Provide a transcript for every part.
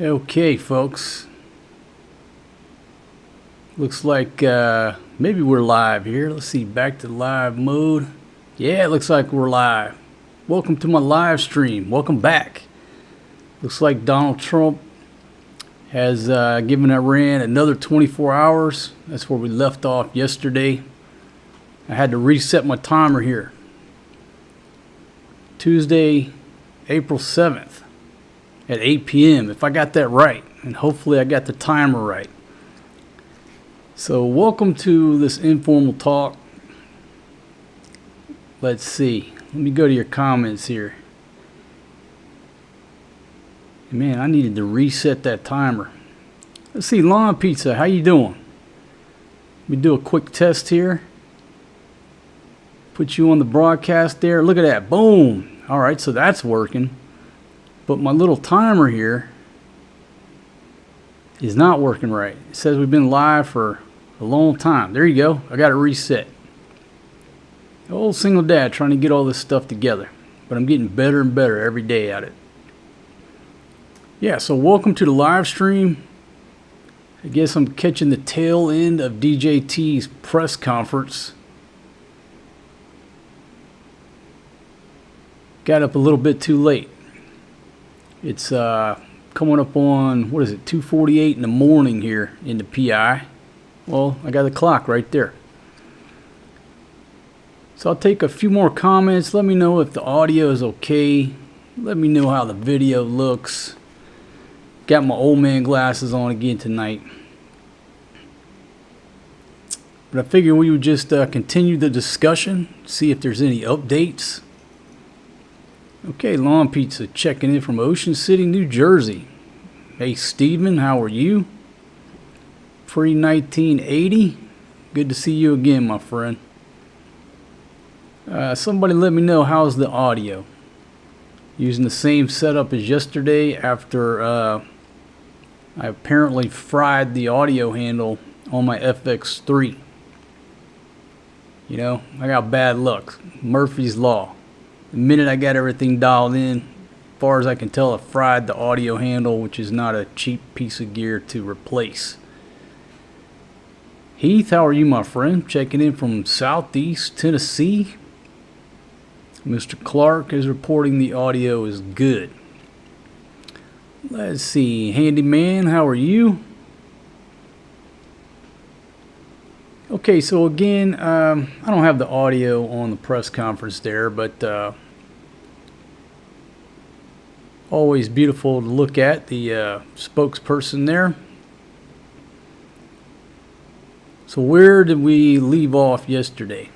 Okay, folks. Looks like maybe we're live here. Let's see, back to live mode. Yeah, it looks like we're live. Welcome to my live stream. Welcome back. Looks like Donald Trump has given Iran another 24 hours. That's where we left off yesterday. I had to reset my timer here. Tuesday, April 7th at 8 p.m. if I got that right. And hopefully I got the timer right. So welcome to this informal talk. Let's see. Let me go to your comments here. Man, I needed to reset that timer. Let's see, Lawn Pizza, how you doing? Let me do a quick test here. Put you on the broadcast there. Look at that. Boom. All right, so that's working. But my little timer here is not working right. It says we've been live for a long time. There you go. I got it reset. Old single dad trying to get all this stuff together. But I'm getting better and better every day at it. Yeah, so welcome to the live stream. I guess I'm catching the tail end of DJT's press conference. Got up a little bit too late. It's coming up on, 2:48 in the morning here in the PI. Well, I got the clock right there. So I'll take a few more comments. Let me know if the audio is okay. Let me know how the video looks. Got my old man glasses on again tonight. But I figured we would just continue the discussion, see if there's any updates. Okay, Lawn Pizza checking in from Ocean City, New Jersey. Hey, Steven, how are you? Pre-1980. Good to see you again, my friend. Somebody let me know how's the audio. Using the same setup as yesterday after I apparently fried the audio handle on my FX3. You know, I got bad luck. Murphy's Law. The minute I got everything dialed in, as far as I can tell, I fried the audio handle, which is not a cheap piece of gear to replace. Heath, how are you, my friend? Checking in from Southeast Tennessee. Mr. Clark is reporting the audio is good. Let's see. Handyman, how are you? Okay, so again, I don't have the audio on the press conference there, but always beautiful to look at, the spokesperson there. So where did we leave off yesterday?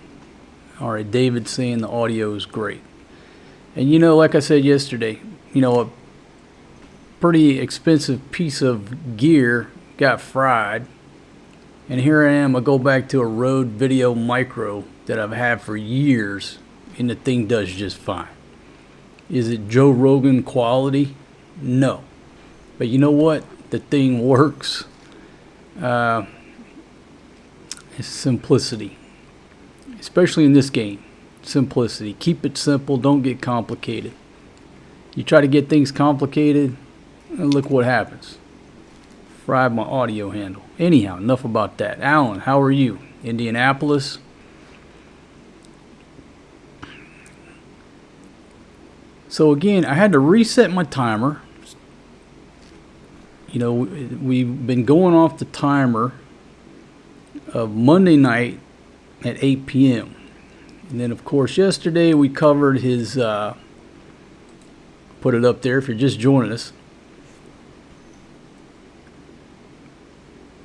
All right, David saying the audio is great. And you know, like I said yesterday, you know, a pretty expensive piece of gear got fried. And here I am, I go back to a Rode Video Micro that I've had for years, and the thing does just fine. Is it Joe Rogan quality? No. But you know what? The thing works. It's simplicity. Especially in this game. Simplicity. Keep it simple, don't get complicated. You try to get things complicated, and look what happens. Fried my audio handle. Anyhow, enough about that. Alan, how are you? Indianapolis. So again, I had to reset my timer. You know, we've been going off the timer of Monday night at 8 p.m. And then, of course, yesterday we covered his, put it up there if you're just joining us.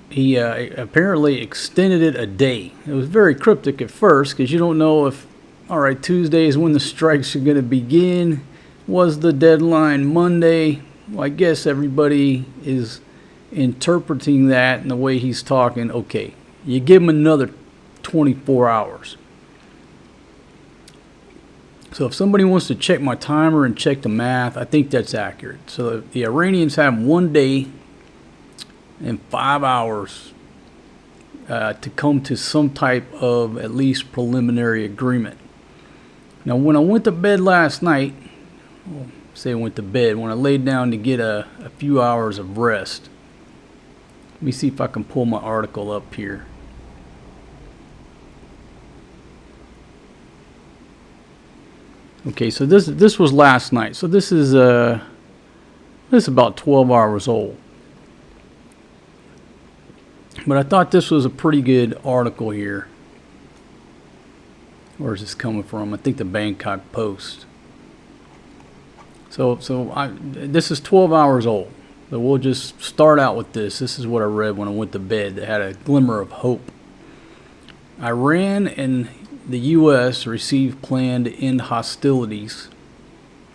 He apparently extended it a day. It was very cryptic at first because you don't know if, all right, Tuesday is when the strikes are going to begin. Was the deadline Monday? Well, I guess everybody is interpreting that in the way he's talking. Okay, you give him another 24 hours. So if somebody wants to check my timer and check the math, I think that's accurate. So the Iranians have 1 day and 5 hours to come to some type of at least preliminary agreement. Now, when I went to bed last night, say I went to bed, when I laid down to get a few hours of rest. Let me see if I can pull my article up here. Okay, so this was last night. So this is about 12 hours old. But I thought this was a pretty good article here. Where's this coming from? I think the Bangkok Post. So this is 12 hours old. So we'll just start out with this. This is what I read when I went to bed that had a glimmer of hope. Iran and the U.S. received plan to end hostilities.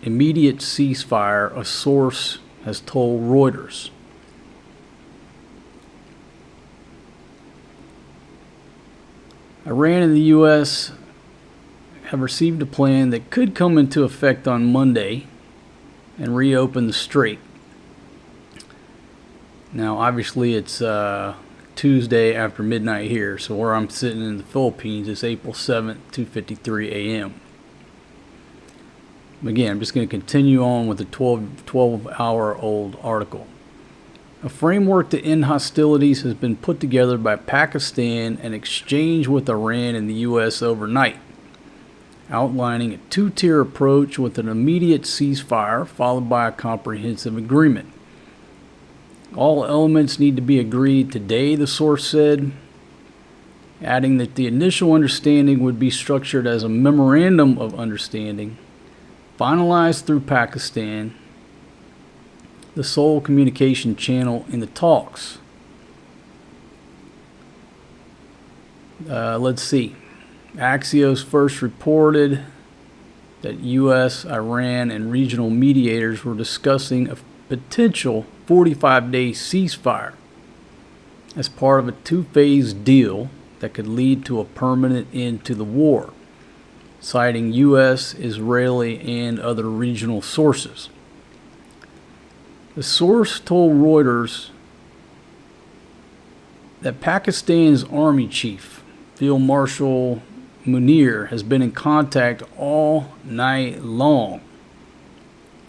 Immediate ceasefire, a source has told Reuters. Iran and the U.S. have received a plan that could come into effect on Monday and reopen the strait. Now, obviously, it's Tuesday after midnight here, so where I'm sitting in the Philippines, it's April 7th, 2:53 a.m. Again, I'm just going to continue on with the 12-hour-old article. A framework to end hostilities has been put together by Pakistan and exchanged with Iran and the U.S. overnight, outlining a two-tier approach with an immediate ceasefire followed by a comprehensive agreement. All elements need to be agreed today, the source said, adding that the initial understanding would be structured as a memorandum of understanding, finalized through Pakistan, the sole communication channel in the talks. Let's see. Axios first reported that U.S., Iran, and regional mediators were discussing a potential 45-day ceasefire as part of a two-phase deal that could lead to a permanent end to the war, citing U.S., Israeli, and other regional sources. The source told Reuters that Pakistan's army chief, Field Marshal Munir, has been in contact all night long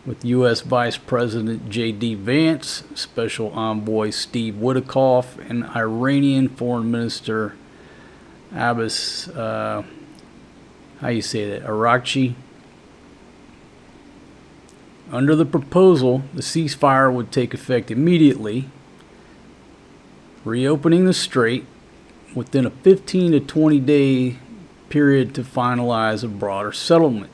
with U.S. Vice President J.D. Vance, Special Envoy Steve Witkoff, and Iranian Foreign Minister Abbas, Araghchi. Under the proposal, the ceasefire would take effect immediately, reopening the strait within a 15 to 20 day period to finalize a broader settlement.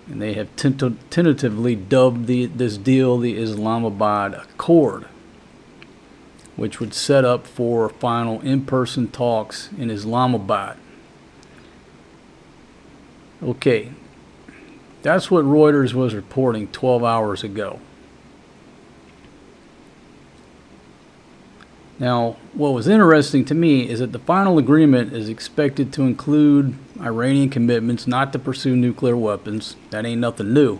And they have tentatively dubbed this deal the Islamabad Accord, which would set up for final in-person talks in Islamabad. Okay, that's what Reuters was reporting 12 hours ago. Now, what was interesting to me is that the final agreement is expected to include Iranian commitments not to pursue nuclear weapons. That ain't nothing new.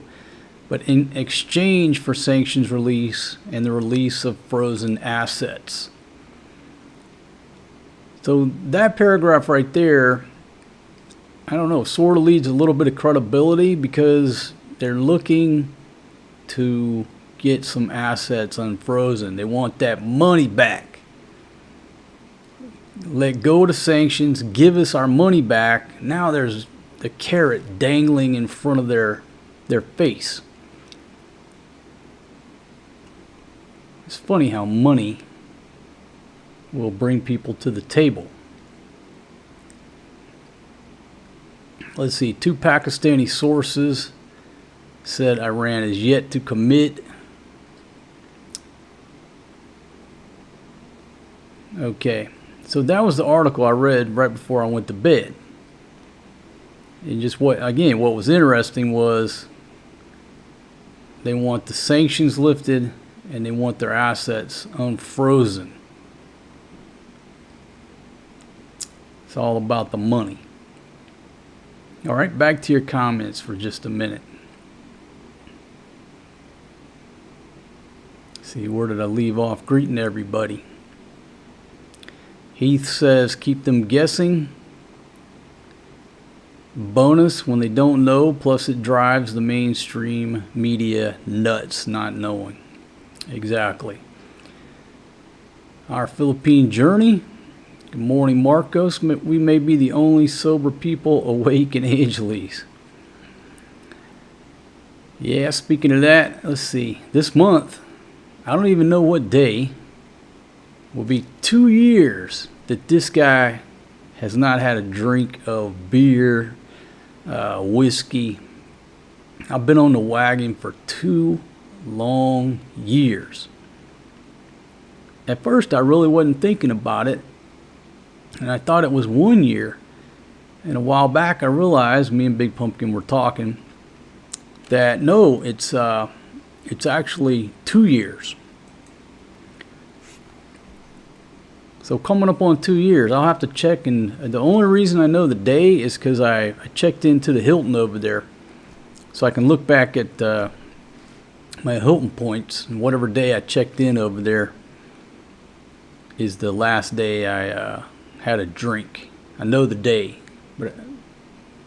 But in exchange for sanctions release and the release of frozen assets. So that paragraph right there, I don't know, sort of leads a little bit of credibility because they're looking to get some assets unfrozen. They want that money back. Let go of the sanctions, give us our money back. Now there's the carrot dangling in front of their face. It's funny how money will bring people to the table. Let's see, 2 Pakistani sources said Iran is yet to commit. Okay, so that was the article I read right before I went to bed. And just what was interesting was they want the sanctions lifted and they want their assets unfrozen. It's all about the money. All right, back to your comments for just a minute. See, where did I leave off? Greeting everybody. Heath says, keep them guessing. Bonus when they don't know, plus it drives the mainstream media nuts not knowing. Exactly. Our Philippine journey. Good morning, Marcos. We may be the only sober people awake in Angeles. Yeah, speaking of that, let's see. This month, I don't even know what day, will be 2 years that this guy has not had a drink of beer, whiskey. I've been on the wagon for 2 long years. At first, I really wasn't thinking about it, and I thought it was 1 year. And a while back, I realized, me and Big Pumpkin were talking, that no, it's actually 2 years. So coming up on 2 years, I'll have to check, and the only reason I know the day is because I checked into the Hilton over there, so I can look back at my Hilton points, and whatever day I checked in over there is the last day I had a drink. I know the day, but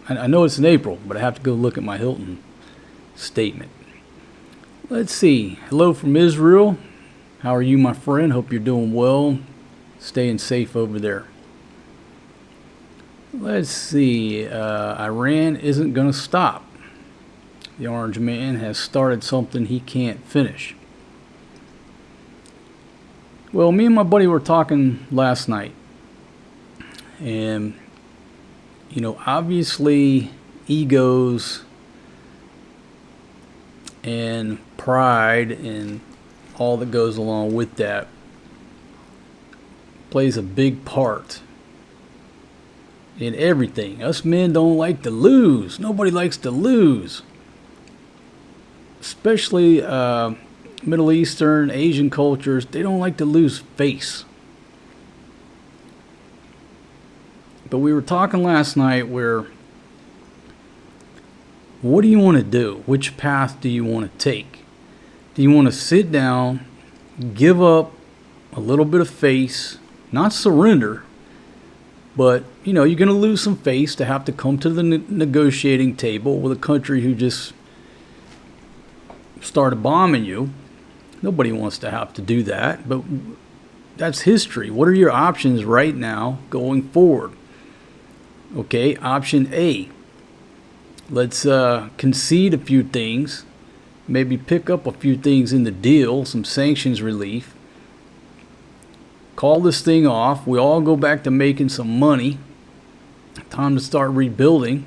I know it's in April, but I have to go look at my Hilton statement. Let's see. Hello from Israel. How are you, my friend? Hope you're doing well. Staying safe over there. Let's see. Iran isn't going to stop. The orange man has started something he can't finish. Well, me and my buddy were talking last night. And, obviously egos and pride and all that goes along with that plays a big part in everything. Us men don't like to lose. Nobody likes to lose. Especially Middle Eastern, Asian cultures, they don't like to lose face. But we were talking last night where, what do you want to do? Which path do you want to take? Do you want to sit down, give up a little bit of face, not surrender, but, you're going to lose some face to have to come to the negotiating table with a country who just started bombing you. Nobody wants to have to do that, but that's history. What are your options right now going forward? Okay, option A. Let's concede a few things, maybe pick up a few things in the deal, some sanctions relief. Call this thing off. We all go back to making some money. Time to start rebuilding.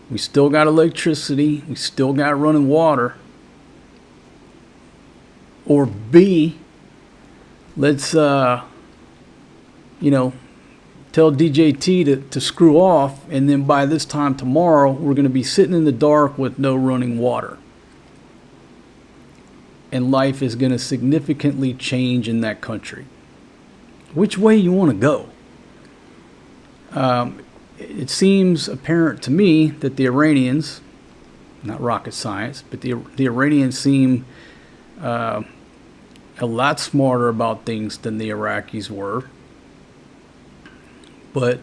We still got electricity. We still got running water. Or B, let's, tell DJT to screw off, and then by this time tomorrow, we're going to be sitting in the dark with no running water. And life is going to significantly change in that country. Which way you want to go? It seems apparent to me that the Iranians, not rocket science, but the Iranians seem a lot smarter about things than the Iraqis were. But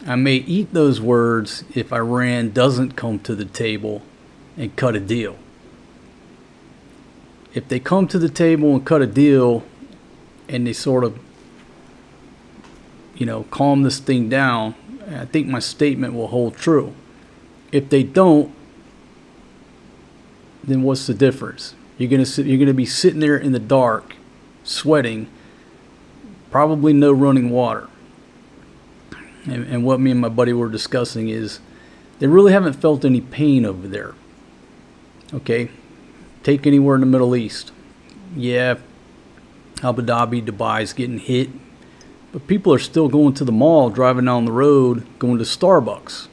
I may eat those words if Iran doesn't come to the table and cut a deal. If they come to the table and cut a deal and they sort of, calm this thing down, I think my statement will hold true. If they don't, then what's the difference? You're gonna be sitting there in the dark, sweating, probably no running water. And what me and my buddy were discussing is they really haven't felt any pain over there. Okay? Take anywhere in the Middle East. Yeah, Abu Dhabi, Dubai's getting hit. But people are still going to the mall, driving down the road, going to Starbucks.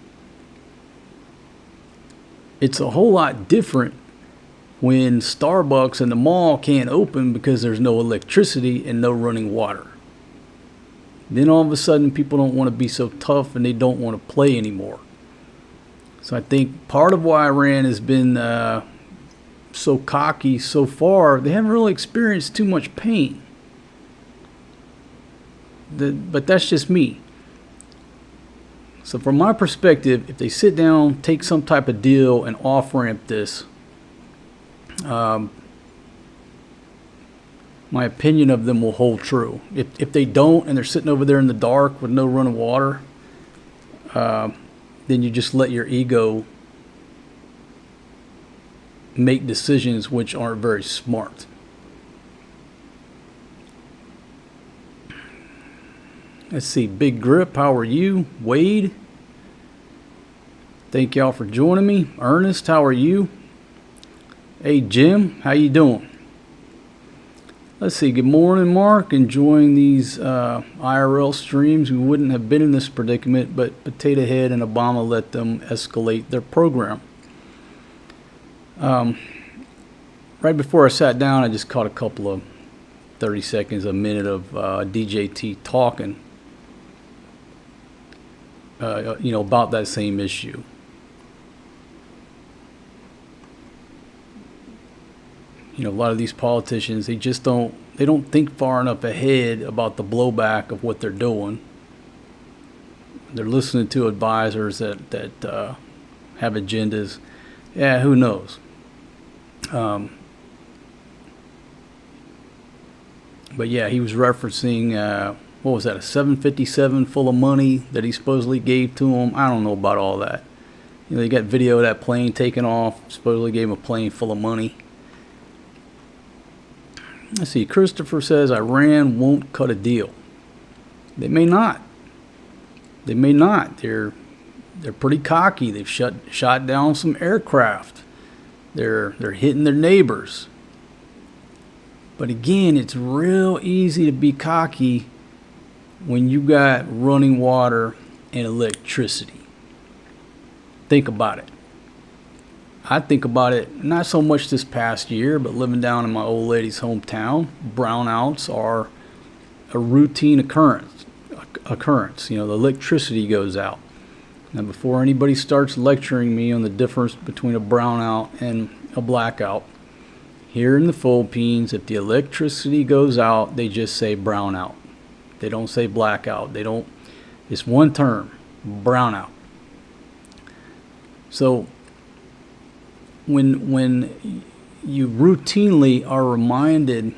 It's a whole lot different when Starbucks and the mall can't open because there's no electricity and no running water. Then all of a sudden people don't want to be so tough and they don't want to play anymore. So I think part of why Iran has been so cocky so far, they haven't really experienced too much pain. But that's just me. So from my perspective, if they sit down, take some type of deal and off-ramp this, my opinion of them will hold true. If they don't and they're sitting over there in the dark with no running water, then you just let your ego make decisions which aren't very smart. Let's see, Big Grip, how are you? Wade, thank y'all for joining me. Ernest, how are you? Hey Jim, how you doing? Let's see, good morning Mark, enjoying these IRL streams. We wouldn't have been in this predicament, but Potato Head and Obama let them escalate their program. Right before I sat down, I just caught a couple of 30 seconds, a minute of DJT talking, about that same issue. A lot of these politicians, they don't think far enough ahead about the blowback of what they're doing. They're listening to advisors that have agendas. Yeah, who knows? But yeah, he was referencing, what was that, a 757 full of money that he supposedly gave to him. I don't know about all that. They got video of that plane taking off, supposedly gave him a plane full of money. Let's see, Christopher says Iran won't cut a deal. They may not. They may not. They're pretty cocky. They've shot down some aircraft. They're hitting their neighbors. But again, it's real easy to be cocky when you got running water and electricity. Think about it. I think about it not so much this past year, but living down in my old lady's hometown, brownouts are a routine occurrence. The electricity goes out. Now, before anybody starts lecturing me on the difference between a brownout and a blackout, here in the Philippines, if the electricity goes out, they just say brownout. They don't say blackout. It's one term, brownout. So when you routinely are reminded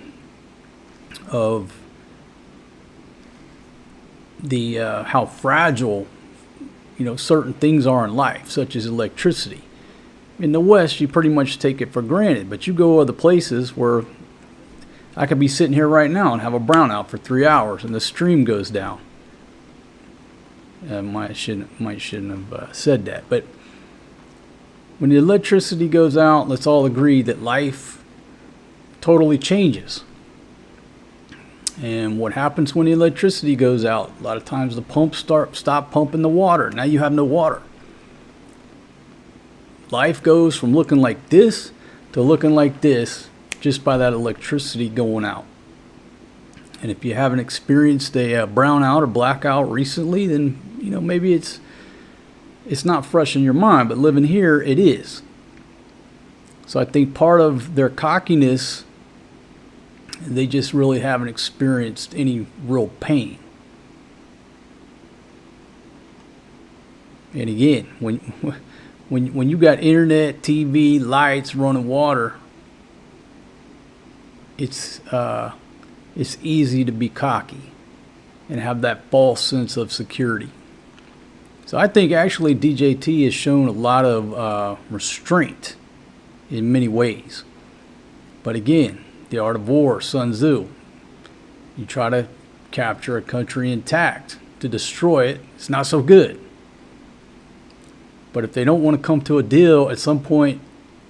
of the how fragile certain things are in life, such as electricity. In the West, you pretty much take it for granted, but you go other places where I could be sitting here right now and have a brownout for 3 hours and the stream goes down. Might shouldn't have said that, but when the electricity goes out, let's all agree that life totally changes. And what happens when the electricity goes out? A lot of times the pumps stop pumping the water. Now you have no water. Life goes from looking like this to looking like this just by that electricity going out. And if you haven't experienced a brownout or blackout recently, then maybe it's not fresh in your mind, but living here, it is. So I think part of their cockiness, they just really haven't experienced any real pain. And again, when you got internet, TV, lights, running water, it's easy to be cocky and have that false sense of security. So I think actually DJT has shown a lot of restraint in many ways. But again, the art of war, Sun Tzu. You try to capture a country intact. To destroy it, it's not so good. But if they don't want to come to a deal, at some point,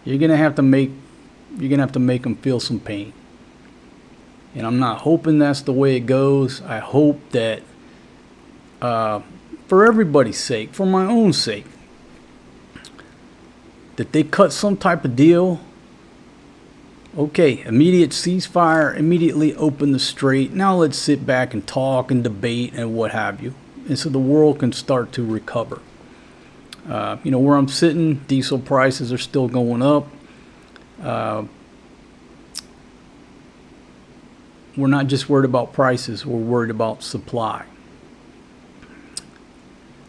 you're gonna have to make them feel some pain. And I'm not hoping that's the way it goes. I hope that for everybody's sake, for my own sake, that they cut some type of deal. Okay, immediate ceasefire, immediately open the strait. Now let's sit back and talk and debate and what have you. And so the world can start to recover. Where I'm sitting, diesel prices are still going up. We're not just worried about prices, we're worried about supply.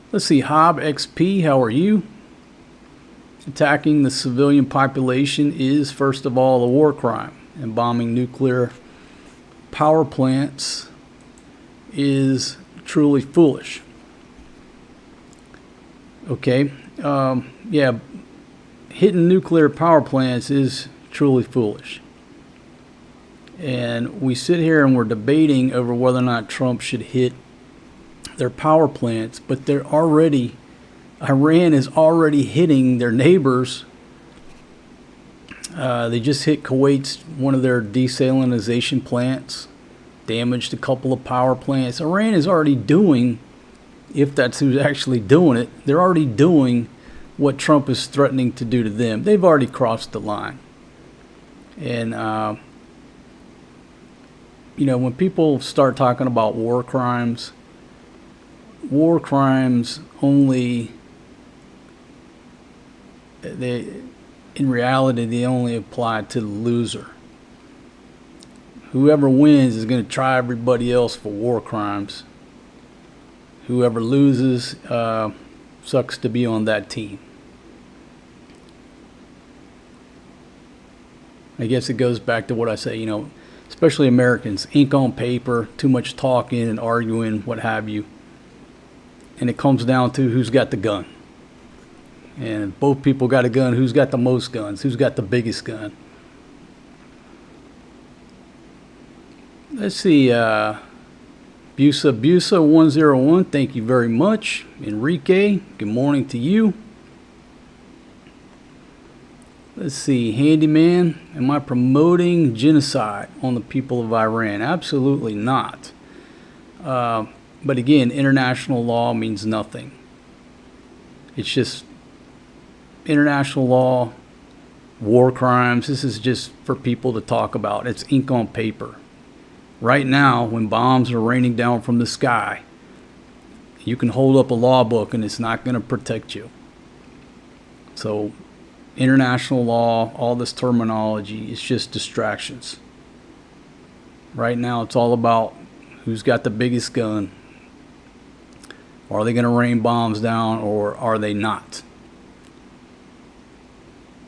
Let's see, Hob XP, how are you? Attacking the civilian population is, first of all, a war crime, and bombing nuclear power plants is truly foolish. Okay, yeah, hitting nuclear power plants is truly foolish. And we sit here and we're debating over whether or not Trump should hit their power plants, but Iran is already hitting their neighbors. They just hit Kuwait's, one of their desalinization plants, damaged a couple of power plants. Iran is already doing, if that's who's actually doing it, they're already doing what Trump is threatening to do to them. They've already crossed the line. And, when people start talking about war crimes only, in reality, they only apply to the loser. Whoever wins is going to try everybody else for war crimes. Whoever loses sucks to be on that team. I guess it goes back to what I say, especially Americans, ink on paper, too much talking and arguing, what have you. And it comes down to who's got the gun. And both people got a gun. Who's got the most guns? Who's got the biggest gun? Let's see. Busa 101, thank you very much. Enrique, good morning to you. Let's see. Handyman, am I promoting genocide on the people of Iran? Absolutely not. But again, international law means nothing. It's just international law, war crimes. This is just for people to talk about. It's ink on paper. Right now, when bombs are raining down from the sky, you can hold up a law book and it's not going to protect you. So, international law, all this terminology, it's just distractions. Right now, it's all about who's got the biggest gun. Are they going to rain bombs down or are they not?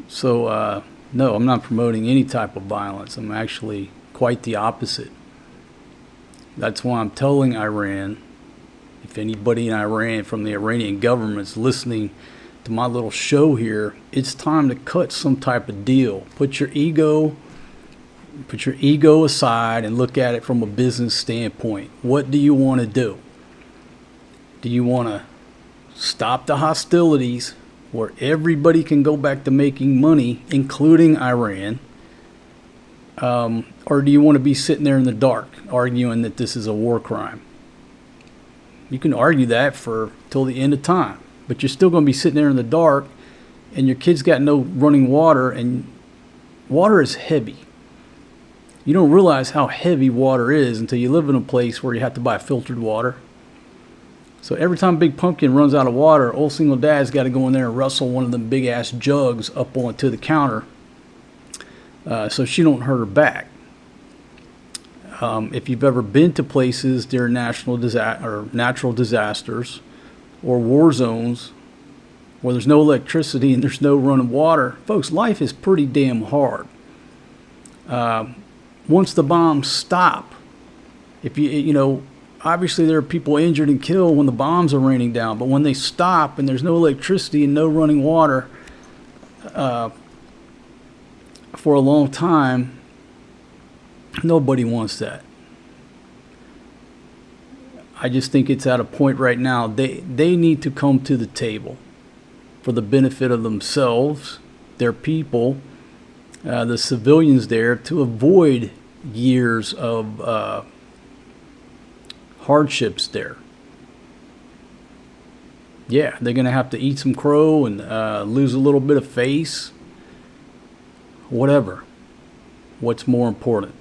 So, no, I'm not promoting any type of violence. I'm actually quite the opposite. That's why I'm telling Iran, if anybody in Iran from the Iranian government's listening to my little show here, it's time to cut some type of deal. Put your ego aside and look at it from a business standpoint. What do you want to do? Do you want to stop the hostilities where everybody can go back to making money, including Iran? Or do you want to be sitting there in the dark arguing that this is a war crime? You can argue that till the end of time, but you're still going to be sitting there in the dark, and your kids got no running water, and water is heavy. You don't realize how heavy water is until you live in a place where you have to buy filtered water. So every time Big Pumpkin runs out of water, old single dad's got to go in there and wrestle one of them big ass jugs up onto the counter so she don't hurt her back. If you've ever been to places during natural disasters or war zones where there's no electricity and there's no running water, folks, life is pretty damn hard. Once the bombs stop, obviously there are people injured and killed when the bombs are raining down, but when they stop and there's no electricity and no running water for a long time, nobody wants that. I just think it's at a point right now, they need to come to the table for the benefit of themselves, their people, the civilians there, to avoid years of hardships there. Yeah, they're going to have to eat some crow and lose a little bit of face. Whatever. What's more important?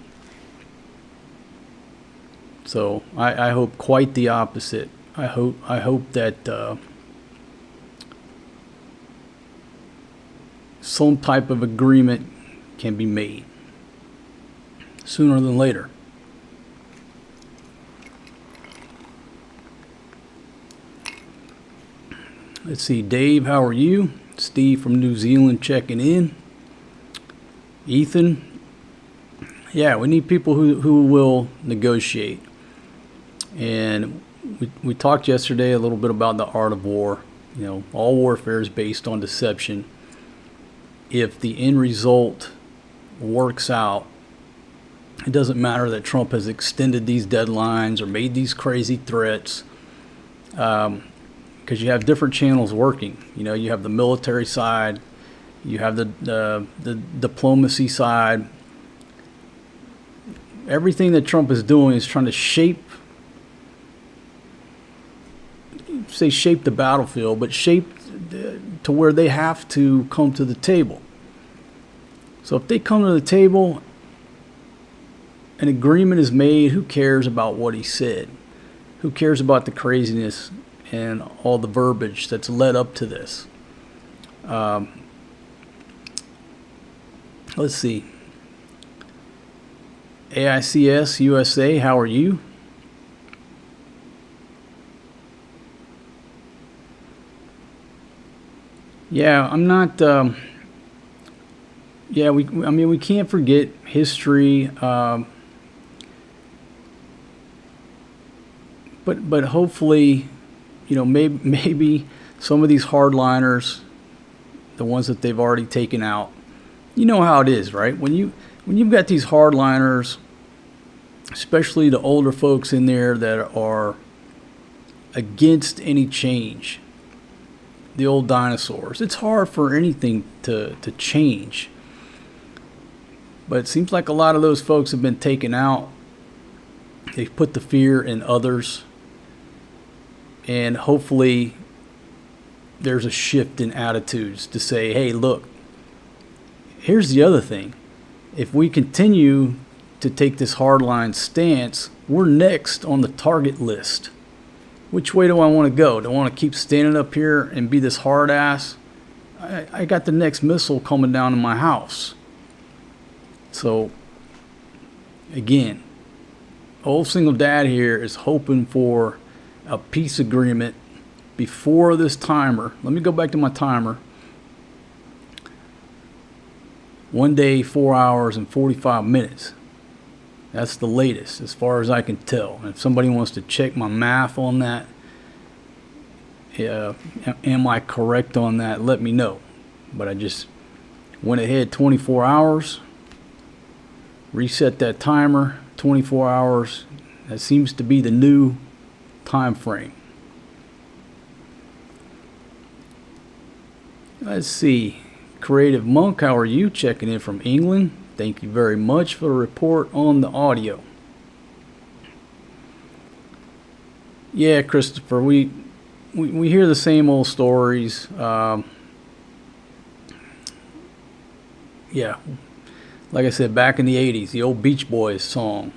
So I hope quite the opposite. I hope that some type of agreement can be made sooner than later. Let's see, Dave, how are you? Steve from New Zealand checking in. Ethan, yeah, we need people who will negotiate. And we talked yesterday a little bit about the art of war. You know, all warfare is based on deception. If the end result works out, it doesn't matter that Trump has extended these deadlines or made these crazy threats, because you have different channels working. You know, you have the military side, you have the diplomacy side. Everything that Trump is doing is trying to shape the battlefield, but shape to where they have to come to the table. So if they come to the table, an agreement is made, who cares about what he said? Who cares about the craziness and all the verbiage that's led up to this? Let's see. AICS USA, how are you? Yeah, I'm not. Yeah, we can't forget history. But hopefully, you know, maybe some of these hardliners, the ones that they've already taken out, you know how it is, right? When you've got these hardliners, especially the older folks in there that are against any change, the old dinosaurs, it's hard for anything to change. But it seems like a lot of those folks have been taken out. They've put the fear in others. And hopefully there's a shift in attitudes to say, hey, look, here's the other thing. If we continue to take this hardline stance, we're next on the target list. Which way do I want to go? Do I want to keep standing up here and be this hard ass? I got the next missile coming down in my house. So, again, old single dad here is hoping for a peace agreement before this timer. Let me go back to my timer. 1 day, 4 hours, and 45 minutes. That's the latest, as far as I can tell. And if somebody wants to check my math on that, am I correct on that? Let me know. But I just went ahead 24 hours, reset that timer, 24 hours. That seems to be the new time frame. Let's see. Creative Monk, how are you? Checking in from England. Thank you very much for the report on the audio. Yeah, Christopher, we hear the same old stories. Yeah, like I said, back in the 80s, the old Beach Boys song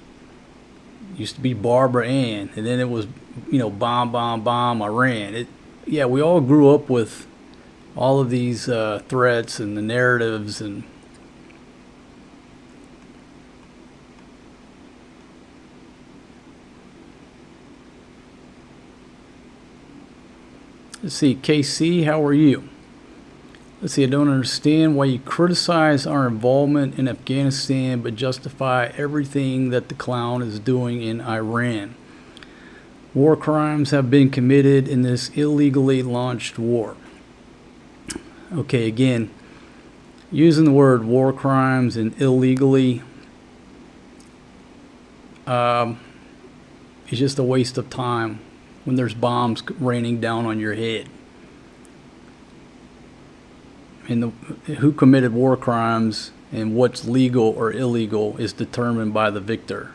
used to be Barbara Ann, and then it was, you know, bomb, bomb, bomb, Iran. Yeah, we all grew up with all of these threats and the narratives, and let's see, KC, how are you? Let's see, I don't understand why you criticize our involvement in Afghanistan but justify everything that the clown is doing in Iran. War crimes have been committed in this illegally launched war. Okay, again, using the word war crimes and illegally is just a waste of time when there's bombs raining down on your head. And who committed war crimes and what's legal or illegal is determined by the victor.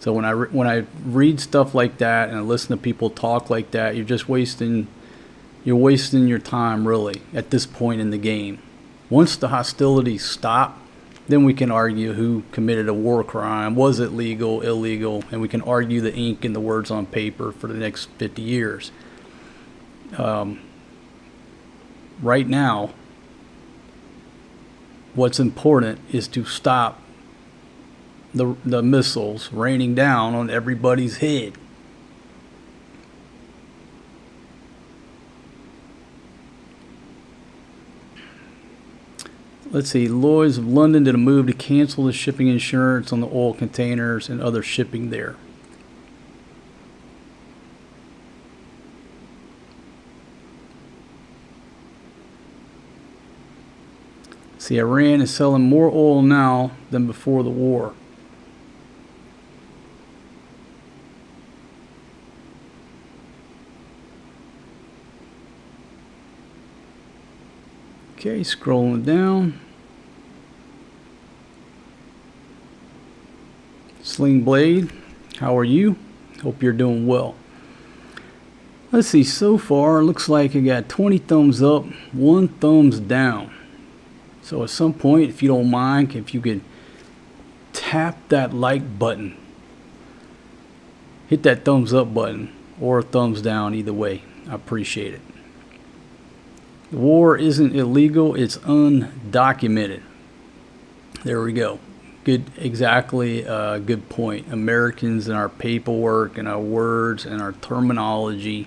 So when I read stuff like that and I listen to people talk like that, you're just wasting your time, really, at this point in the game. Once the hostilities stop, then we can argue who committed a war crime, was it legal, illegal, and we can argue the ink and the words on paper for the next 50 years. Right now, what's important is to stop the missiles raining down on everybody's head. let's see, Lloyd's of London did a move to cancel the shipping insurance on the oil containers and other shipping there. See, Iran is selling more oil now than before the war. Okay, scrolling down. Sling Blade, how are you? Hope you're doing well. Let's see, so far it looks like I got 20 thumbs up, 1 thumbs down. So at some point, if you don't mind, if you could tap that like button, hit that thumbs up button or thumbs down, either way, I appreciate it. The war isn't illegal, it's undocumented. There we go. Good, exactly, good point. Americans and our paperwork and our words and our terminology,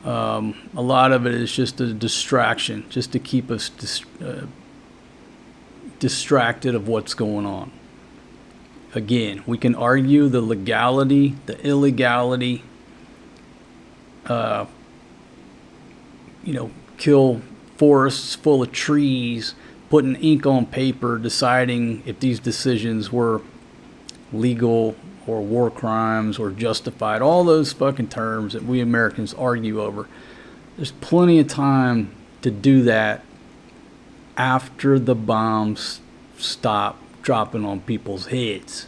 a lot of it is just a distraction, just to keep us distracted of what's going on. Again, we can argue the legality, the illegality, kill forests full of trees, putting ink on paper, deciding if these decisions were legal or war crimes or justified, all those fucking terms that we Americans argue over. There's plenty of time to do that after the bombs stop dropping on people's heads.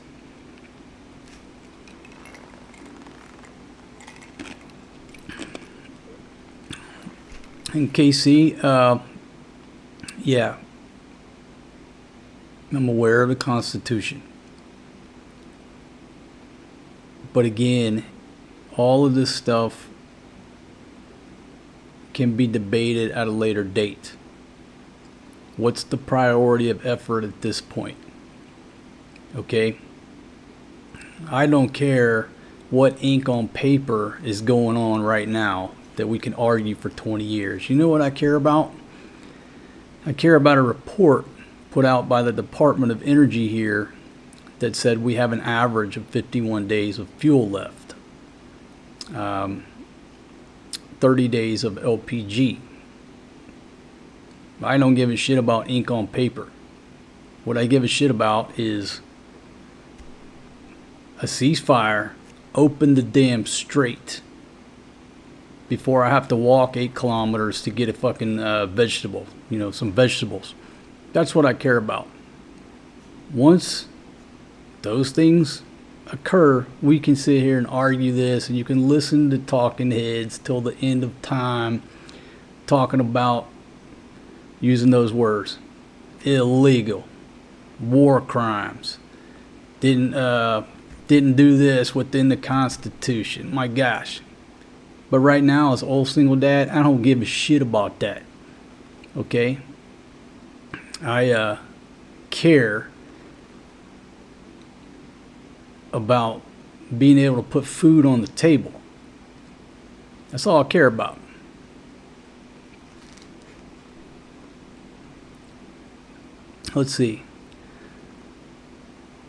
And KC, yeah, I'm aware of the Constitution. But again, all of this stuff can be debated at a later date. What's the priority of effort at this point? Okay? I don't care what ink on paper is going on right now that we can argue for 20 years. You know what I care about? I care about a report put out by the Department of Energy here that said we have an average of 51 days of fuel left. 30 days of LPG. I don't give a shit about ink on paper. What I give a shit about is a ceasefire, open the damn strait before I have to walk 8 kilometers to get a fucking vegetable, some vegetables. That's what I care about. Once those things occur, we can sit here and argue this, and you can listen to talking heads till the end of time talking about using those words. Illegal. War crimes. Didn't do this within the Constitution. My gosh. But right now, as old single dad, I don't give a shit about that. Okay? I care about being able to put food on the table. That's all I care about. Let's see.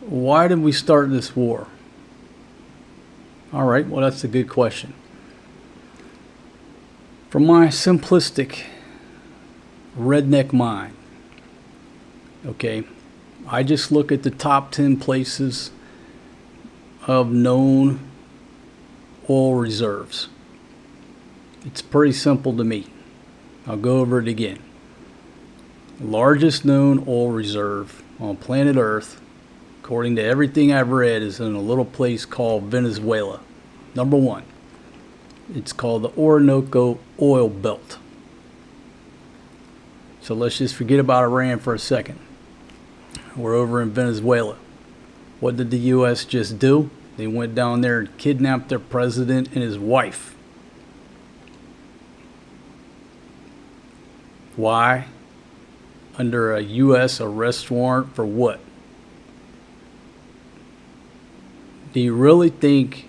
Why did we start this war? All right, well, that's a good question. From my simplistic redneck mind, okay, I just look at the top 10 places of known oil reserves. It's pretty simple to me. I'll go over it again. Largest known oil reserve on planet Earth, according to everything I've read, is in a little place called Venezuela. Number 1. It's called the Orinoco Oil Belt. So let's just forget about Iran for a second. We're over in Venezuela. What did the U.S. just do? They went down there and kidnapped their president and his wife. Why? Under a U.S. arrest warrant for what? Do you really think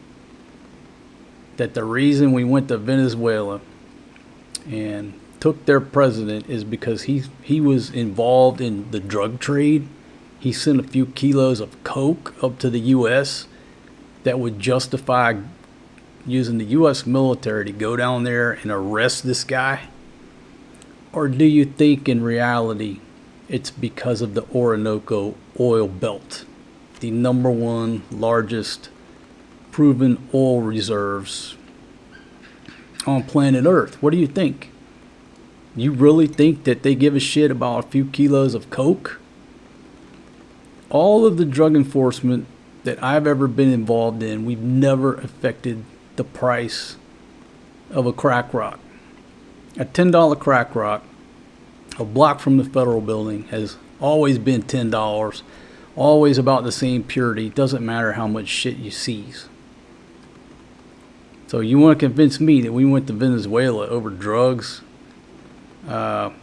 that the reason we went to Venezuela and took their president is because he was involved in the drug trade. He sent a few kilos of coke up to the U.S. that would justify using the U.S. military to go down there and arrest this guy? Or do you think in reality it's because of the Orinoco oil belt, the number one largest proven oil reserves on planet Earth? What do you think? You really think that they give a shit about a few kilos of coke? All of the drug enforcement that I've ever been involved in, we've never affected the price of a crack rock. A $10 crack rock, a block from the federal building, has always been $10, always about the same purity. Doesn't matter how much shit you seize. So you want to convince me that we went to Venezuela over drugs? No.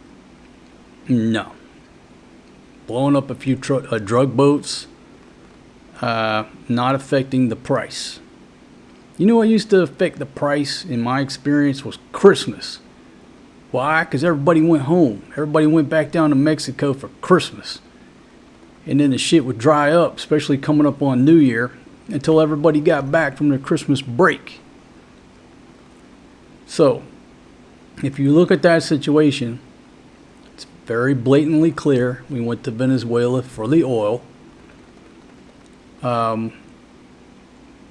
Blowing up a few drug boats, not affecting the price. You know what used to affect the price in my experience was Christmas. Why? Because everybody went home. Everybody went back down to Mexico for Christmas. And then the shit would dry up, especially coming up on New Year, until everybody got back from their Christmas break. So, if you look at that situation, it's very blatantly clear. We went to Venezuela for the oil.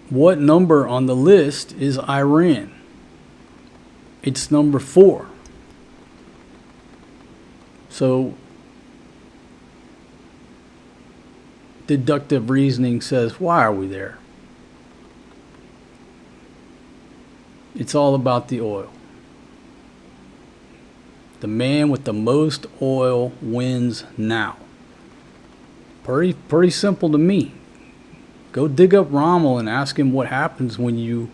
What number on the list is Iran? It's number 4. So, deductive reasoning says, why are we there? It's all about the oil. The man with the most oil wins now. Pretty simple to me. Go dig up Rommel and ask him what happens when you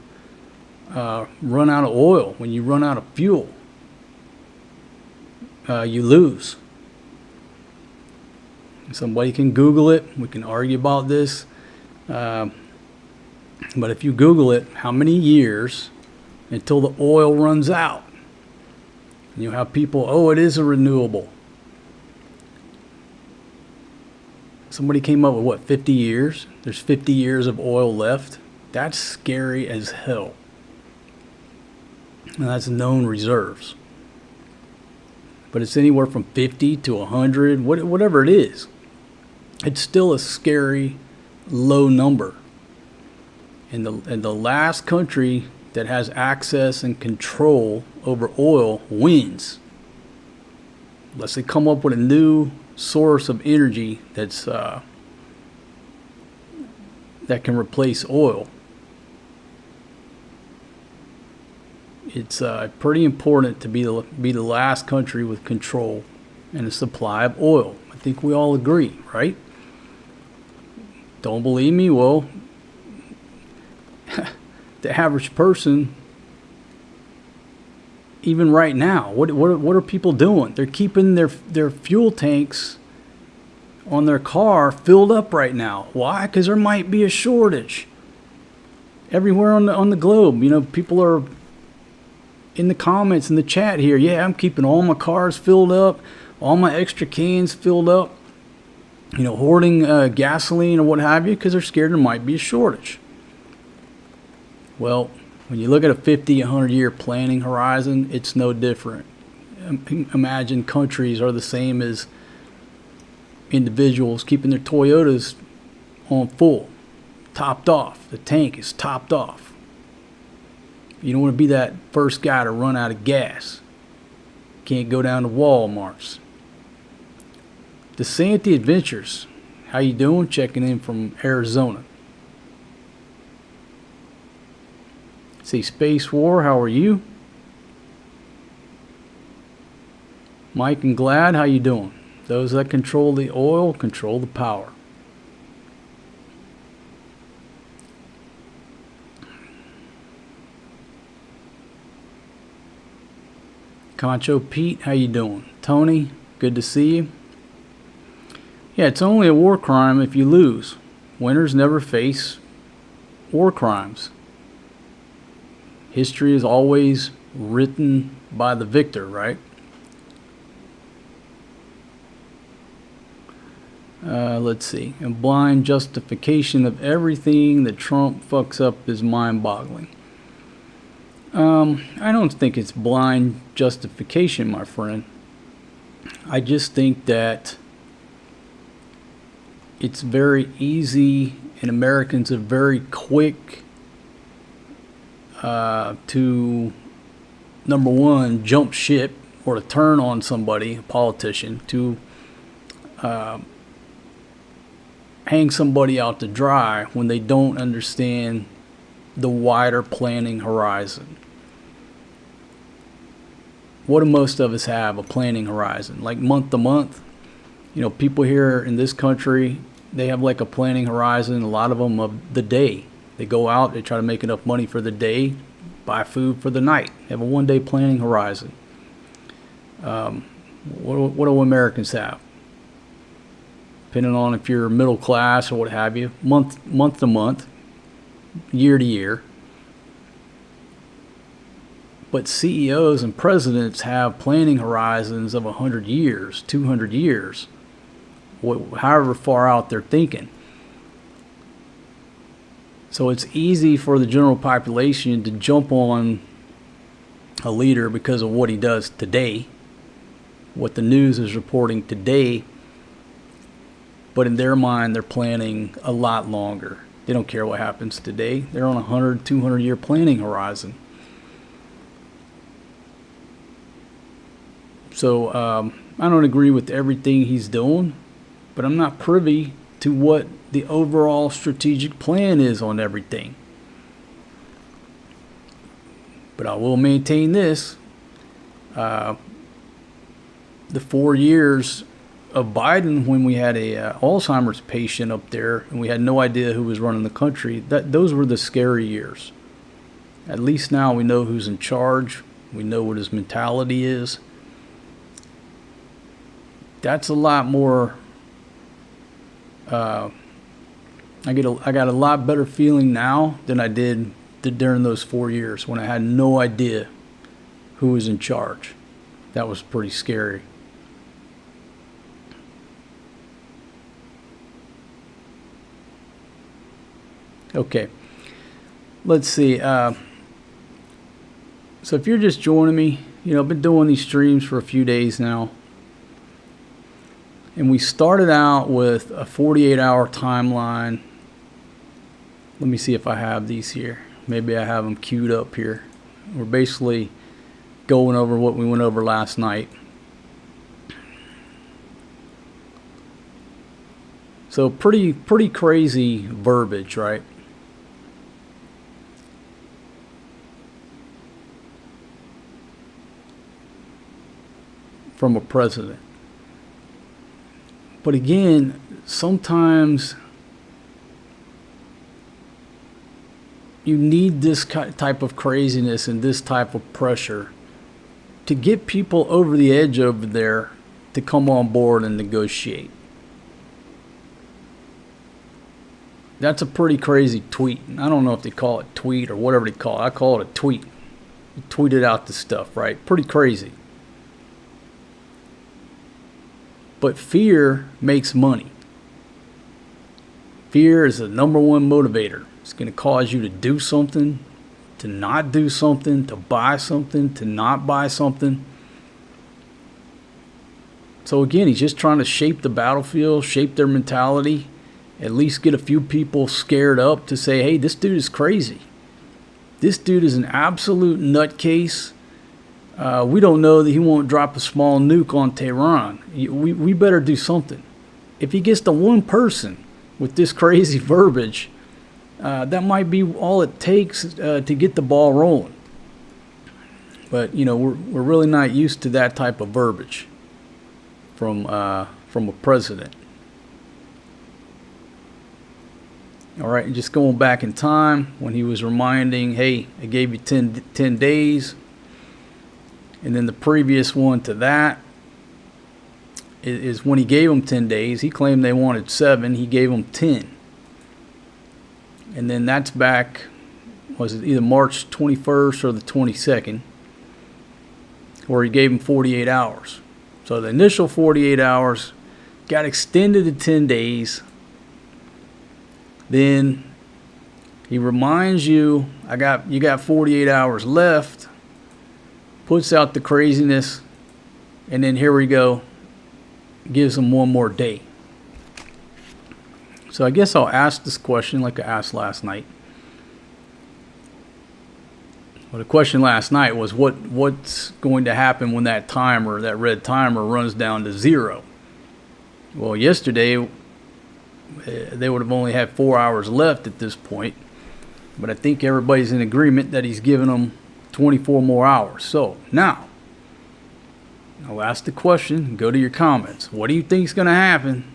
run out of oil, when you run out of fuel. You lose. Somebody can Google it. We can argue about this. But if you Google it, how many years until the oil runs out? You have people, oh, it is a renewable. Somebody came up with what, 50 years? There's 50 years of oil left. That's scary as hell. And that's known reserves. But it's anywhere from 50 to 100, whatever it is. It's still a scary low number. And the last country that has access and control over oil wins. Unless they come up with a new source of energy that's that can replace oil. It's pretty important to be the last country with control and a supply of oil. I think we all agree, right? Don't believe me? Well, the average person, even right now, what are people doing? They're keeping their fuel tanks on their car filled up right now. Why? Because there might be a shortage everywhere on the globe. You know, people are in the comments in the chat here. Yeah, I'm keeping all my cars filled up, all my extra cans filled up. You know, hoarding gasoline or what have you, because they're scared there might be a shortage. Well, when you look at a 50, 100-year planning horizon, it's no different. Imagine countries are the same as individuals keeping their Toyotas on full, topped off. The tank is topped off. You don't want to be that first guy to run out of gas. Can't go down to Walmart's. DeSanti Adventures, how you doing? Checking in from Arizona. See, Space War, how are you? Mike and Glad, how you doing? Those that control the oil control the power. Concho Pete, how you doing? Tony, good to see you. Yeah, it's only a war crime if you lose. Winners never face war crimes. History is always written by the victor, right? Let's see. A blind justification of everything that Trump fucks up is mind-boggling. I don't think it's blind justification, my friend. I just think that it's very easy, and Americans are very quick to, number one, jump ship or to turn on somebody, a politician, to hang somebody out to dry when they don't understand the wider planning horizon. What do most of us have? A planning horizon, like month to month. You know, people here in this country, they have like a planning horizon, a lot of them of the day. They go out, they try to make enough money for the day, buy food for the night. They have a one-day planning horizon. What do Americans have? Depending on if you're middle class or what have you, month to month, year to year. But CEOs and presidents have planning horizons of 100 years, 200 years, however far out they're thinking. So it's easy for the general population to jump on a leader because of what he does today, what the news is reporting today. But in their mind, they're planning a lot longer. They don't care what happens today. They're on a 100, 200-year planning horizon. So I don't agree with everything he's doing, but I'm not privy to what the overall strategic plan is on everything. But I will maintain this. The 4 years of Biden, when we had a Alzheimer's patient up there and we had no idea who was running the country, those were the scary years. At least now we know who's in charge. We know what his mentality is. That's a lot more. I got a lot better feeling now than I did during those 4 years when I had no idea who was in charge. That was pretty scary. Okay, let's see. So if you're just joining me, you know, I've been doing these streams for a few days now. And we started out with a 48-hour timeline. Let me see if I have these here. Maybe I have them queued up here. We're basically going over what we went over last night. So pretty crazy verbiage, right? From a president. But again, sometimes you need this type of craziness and this type of pressure to get people over the edge over there to come on board and negotiate. That's a pretty crazy tweet. I don't know if they call it tweet or whatever they call it. I call it a tweet. He tweeted out this stuff, right? Pretty crazy. But fear makes money. Fear is the number one motivator. It's going to cause you to do something, to not do something, to buy something, to not buy something. So again, he's just trying to shape the battlefield, shape their mentality, at least get a few people scared up to say, hey, this dude is crazy. This dude is an absolute nutcase. We don't know that he won't drop a small nuke on Tehran. We better do something. If he gets to one person with this crazy verbiage, that might be all it takes to get the ball rolling. But, you know, we're really not used to that type of verbiage from a president. All right, and just going back in time when he was reminding, hey, I gave you 10 days. And then the previous one to that is when he gave them 10 days. He claimed they wanted 7. He gave them 10. And then that's back, was it either March 21st or the 22nd, where he gave them 48 hours. So the initial 48 hours got extended to 10 days. Then he reminds you, you got 48 hours left, puts out the craziness, and then here we go, gives them one more day. So I guess I'll ask this question like I asked last night. Well, the question last night was what's going to happen when that timer, that red timer, runs down to 0? Well, yesterday they would have only had 4 hours left at this point, but I think everybody's in agreement that he's giving them 24 more hours. So now I'll ask the question, go to your comments. What do you think is going to happen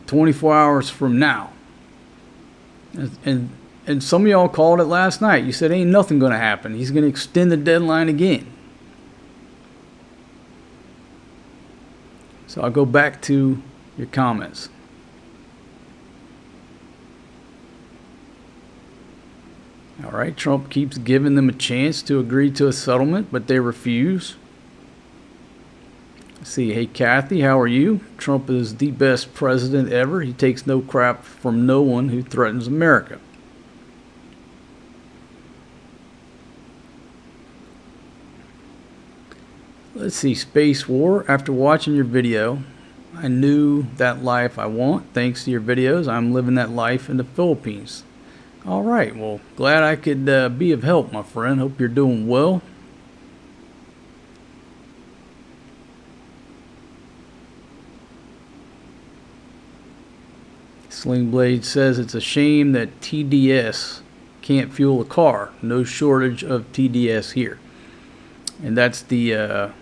24 hours from now? And some of y'all called it last night. You said ain't nothing going to happen. He's going to extend the deadline again. So I'll go back to your comments. All right, Trump keeps giving them a chance to agree to a settlement, but they refuse. Let's see, hey Kathy, how are you? Trump is the best president ever. He takes no crap from no one who threatens America. Let's see, Space War. After watching your video, I knew that life I want. Thanks to your videos, I'm living that life in the Philippines. All right, well, glad I could be of help, my friend. Hope you're doing well. Sling Blade says it's a shame that TDS can't fuel a car. No shortage of TDS here. And that's the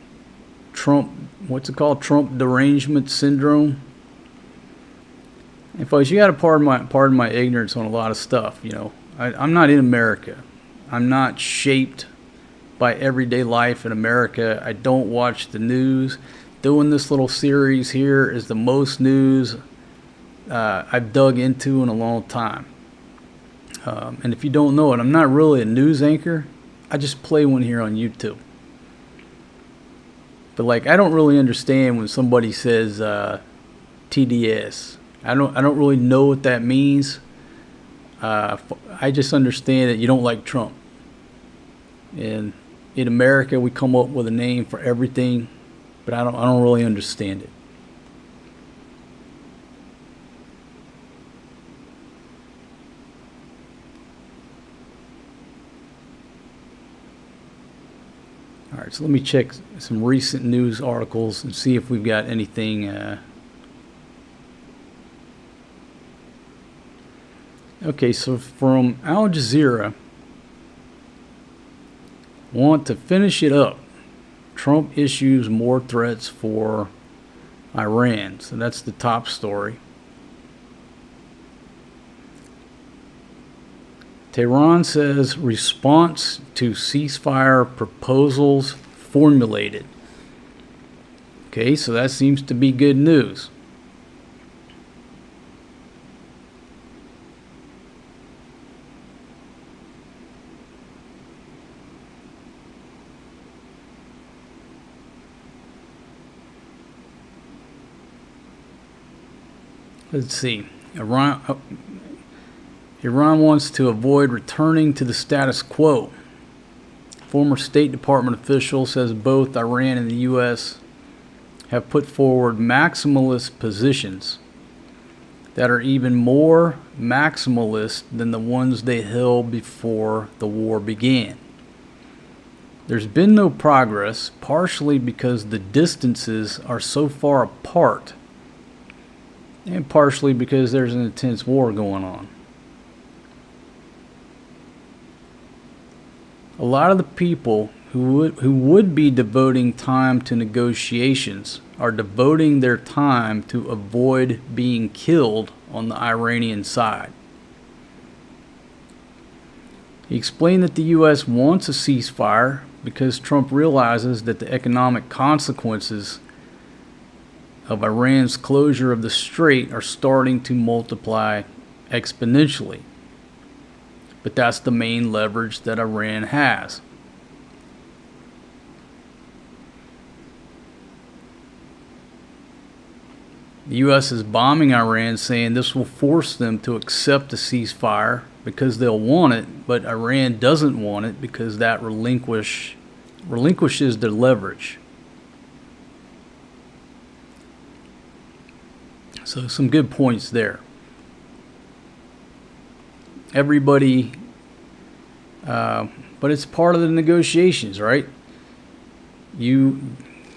Trump, what's it called? Trump derangement syndrome. And folks, you got to pardon my ignorance on a lot of stuff. You know, I'm not in America. I'm not shaped by everyday life in America. I don't watch the news. Doing this little series here is the most news I've dug into in a long time. And if you don't know it, I'm not really a news anchor. I just play one here on YouTube. But like, I don't really understand when somebody says TDS. I don't really know what that means. I just understand that you don't like Trump. And in America, we come up with a name for everything, but I don't really understand it. All right, so let me check some recent news articles and see if we've got anything. Okay, so from Al Jazeera, want to finish it up. Trump issues more threats for Iran. So that's the top story. Tehran says response to ceasefire proposals formulated. Okay, so that seems to be good news. Let's see. Iran wants to avoid returning to the status quo. Former State Department official says both Iran and the U.S. have put forward maximalist positions that are even more maximalist than the ones they held before the war began. There's been no progress, partially because the distances are so far apart, and partially because there's an intense war going on. A lot of the people who would be devoting time to negotiations are devoting their time to avoid being killed on the Iranian side. He explained that the U.S. wants a ceasefire because Trump realizes that the economic consequences of Iran's closure of the strait are starting to multiply exponentially. But that's the main leverage that Iran has. The U.S. is bombing Iran, saying this will force them to accept a ceasefire because they'll want it, but Iran doesn't want it because that relinquishes their leverage. So some good points there. Everybody, but it's part of the negotiations, right? You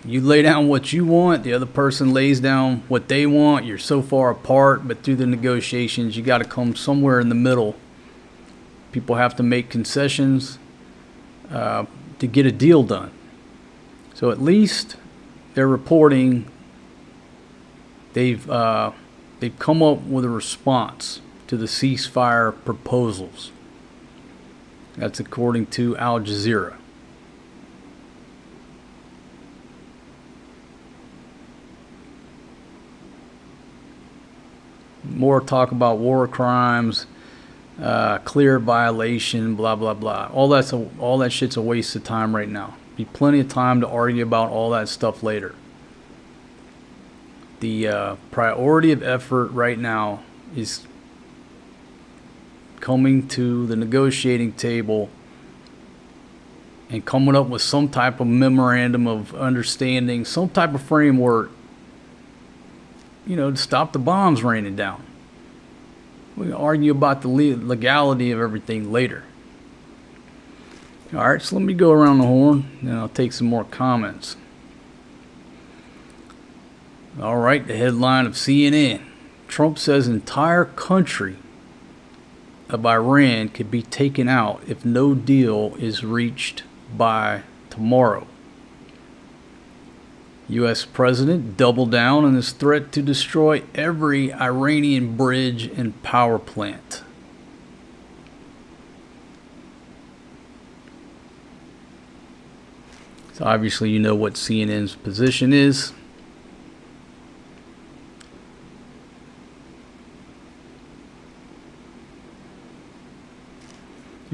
lay down what you want, the other person lays down what they want. You're so far apart, but through the negotiations, you got to come somewhere in the middle. People have to make concessions to get a deal done. So at least they're reporting they've come up with a response to the ceasefire proposals. That's according to Al Jazeera. More talk about war crimes, clear violation, blah blah blah. All that shit's a waste of time right now. Be plenty of time to argue about all that stuff later. The priority of effort right now is coming to the negotiating table and coming up with some type of memorandum of understanding, some type of framework, to stop the bombs raining down. We can argue about the legality of everything later. All right, so let me go around the horn and I'll take some more comments. All right, the headline of CNN. Trump says entire country of Iran could be taken out if no deal is reached by tomorrow. U.S. President doubled down on his threat to destroy every Iranian bridge and power plant. So obviously you know what CNN's position is.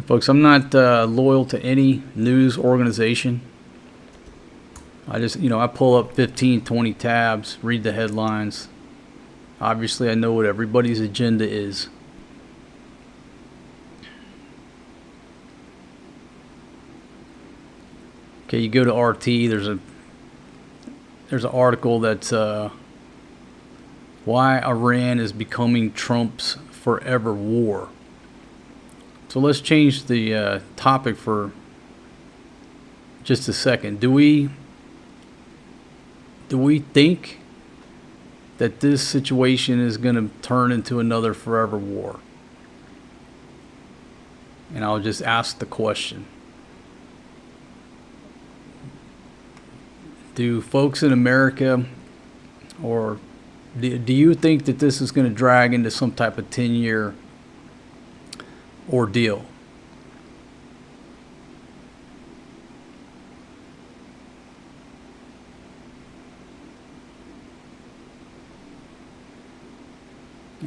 Folks, I'm not loyal to any news organization. I just, I pull up 15, 20 tabs, read the headlines. Obviously, I know what everybody's agenda is. Okay, you go to RT, there's an article that's why Iran is becoming Trump's forever war. So let's change the topic for just a second. Do we think that this situation is going to turn into another forever war? And I'll just ask the question. Do folks in America, or do you think that this is going to drag into some type of 10-year ordeal?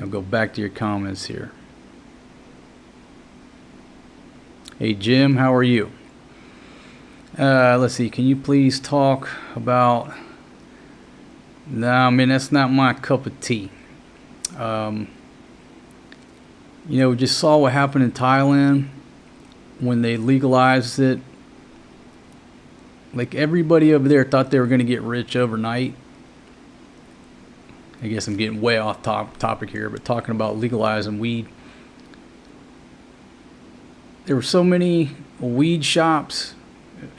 I'll go back to your comments here. Hey Jim, how are you? Let's see, can you please talk about... No, that's not my cup of tea. We just saw what happened in Thailand when they legalized it. Like, everybody over there thought they were going to get rich overnight. I guess I'm getting way off topic here, but talking about legalizing weed. There were so many weed shops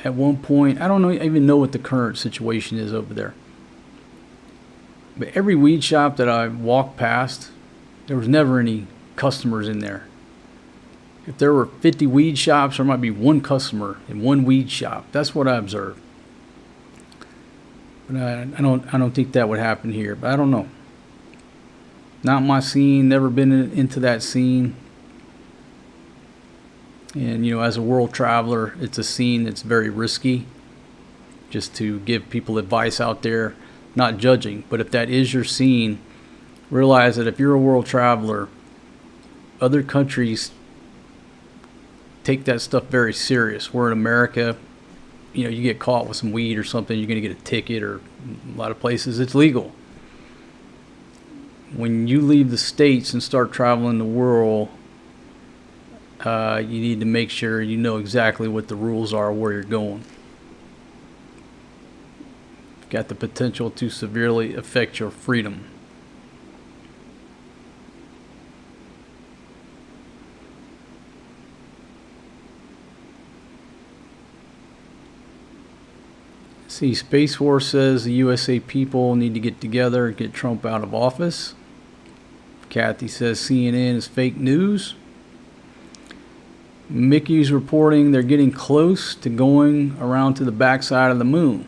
at one point. I don't even know what the current situation is over there. But every weed shop that I walked past, there was never any customers in there. If there were 50 weed shops, there might be one customer in one weed shop. That's what I observed. But I don't think that would happen here. But I don't know. Not my scene. Never been into that scene. And as a world traveler, it's a scene that's very risky. Just to give people advice out there, not judging. But if that is your scene, realize that if you're a world traveler, other countries take that stuff very serious. We're in America. You get caught with some weed or something, you're going to get a ticket, or a lot of places it's legal. when you leave the States and start traveling the world, you need to make sure you know exactly what the rules are where you're going. Got the potential to severely affect your freedom. See, Space Force says the USA people need to get together and get Trump out of office. Kathy says CNN is fake news. Mickey's reporting they're getting close to going around to the backside of the moon.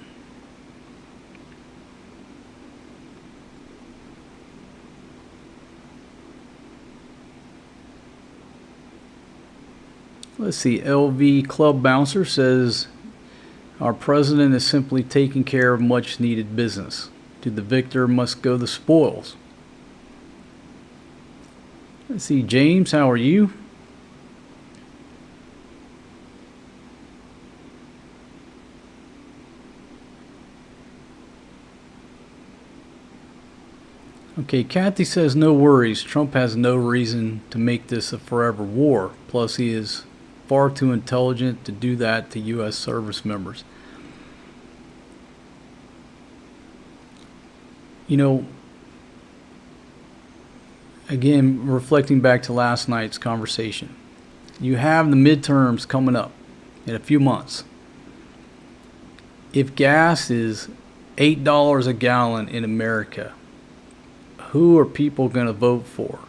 Let's see, LV Club Bouncer says our president is simply taking care of much needed business. To the victor must go the spoils. Let's see, James, how are you? Okay, Kathy says no worries. Trump has no reason to make this a forever war. Plus, he is far too intelligent to do that to U.S. service members. You know, again, reflecting back to last night's conversation, you have the midterms coming up in a few months. If gas is $8 a gallon in America, who are people going to vote for?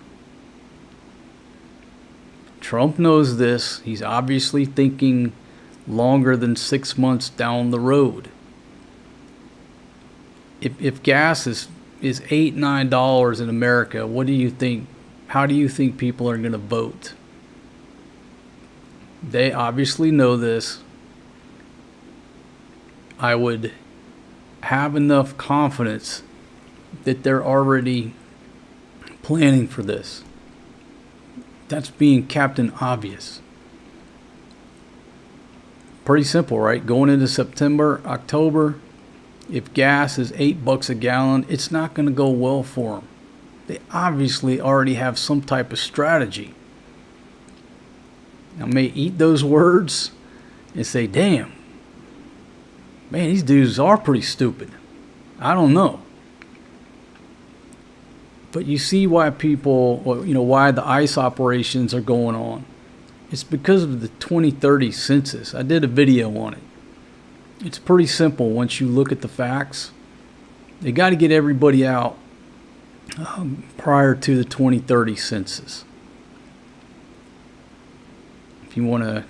Trump knows this. He's obviously thinking longer than 6 months down the road. If gas is $8, $9 in America, what do you think? How do you think people are going to vote? They obviously know this. I would have enough confidence that they're already planning for this. That's being Captain Obvious. Pretty simple, right? Going into September, October, if gas is $8 a gallon, it's not going to go well for them. They obviously already have some type of strategy. I may eat those words and say, damn, man, these dudes are pretty stupid. I don't know. But you see why people, why the ICE operations are going on. It's because of the 2030 census. I did a video on it. It's pretty simple once you look at the facts. They got to get everybody out prior to the 2030 census. If you want to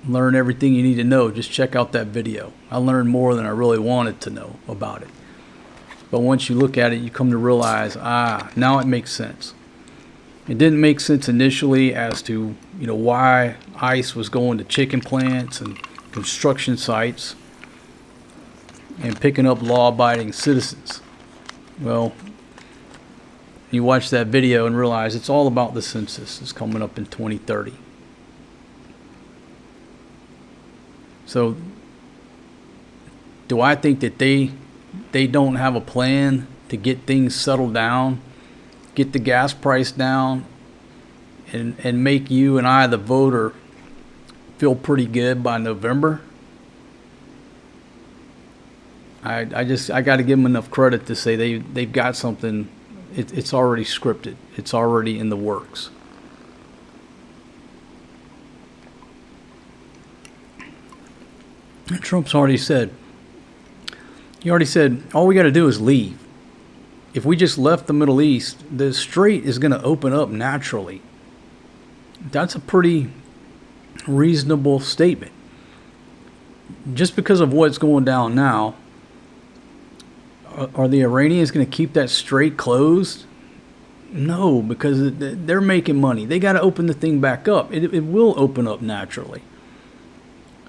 learn everything you need to know, just check out that video. I learned more than I really wanted to know about it. But once you look at it, you come to realize, now it makes sense. It didn't make sense initially as to, why ICE was going to chicken plants and construction sites and picking up law-abiding citizens. Well, you watch that video and realize it's all about the census. It's coming up in 2030. So, do I think that they don't have a plan to get things settled down, get the gas price down, and make you and I, the voter, feel pretty good by November? I got to give them enough credit to say they've got something. It's already scripted. It's already in the works. Trump's already said. He already said, all we got to do is leave. If we just left the Middle East, the strait is going to open up naturally. That's a pretty reasonable statement. Just because of what's going down now, are the Iranians going to keep that strait closed? No, because they're making money. They got to open the thing back up. It will open up naturally.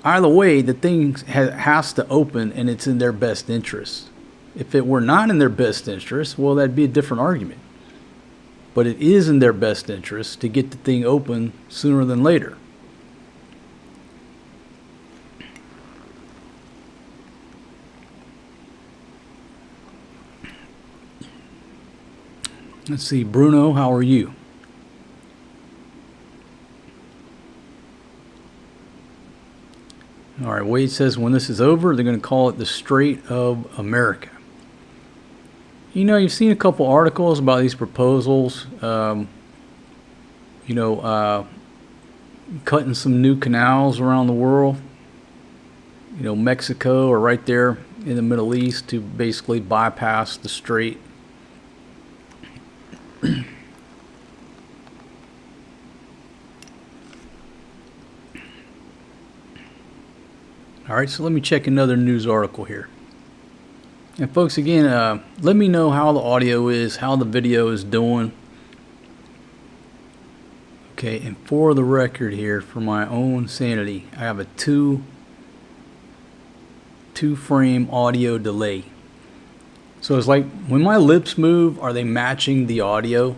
Either way, the thing has to open, and it's in their best interest. If it were not in their best interest, well, that'd be a different argument. But it is in their best interest to get the thing open sooner than later. Let's see, Bruno, how are you? All right, Wade says when this is over, they're going to call it the Strait of America. You know, you've seen a couple articles about these proposals, cutting some new canals around the world. You know, Mexico or right there in the Middle East to basically bypass the strait. All right, so let me check another news article here. And folks, again, let me know how the audio is, how the video is doing. Okay, and for the record here, for my own sanity, I have a two frame audio delay. So it's like when my lips move, are they matching the audio?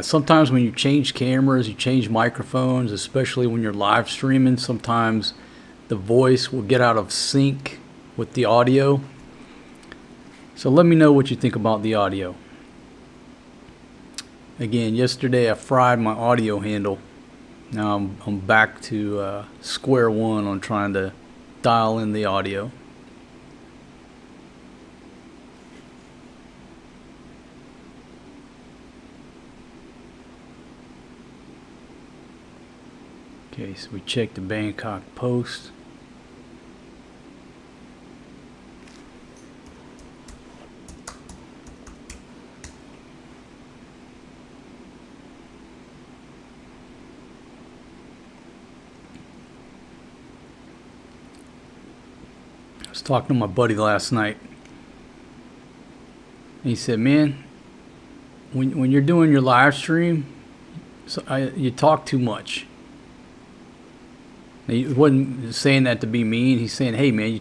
Sometimes when you change cameras, you change microphones, especially when you're live streaming, sometimes the voice will get out of sync with the audio. So let me know what you think about the audio. Again, yesterday I fried my audio handle. Now I'm back to square one on trying to dial in the audio. Okay, so we check the Bangkok Post. I was talking to my buddy last night. He said, man, when you're doing your live stream, you talk too much. Now, he wasn't saying that to be mean. He's saying, hey man,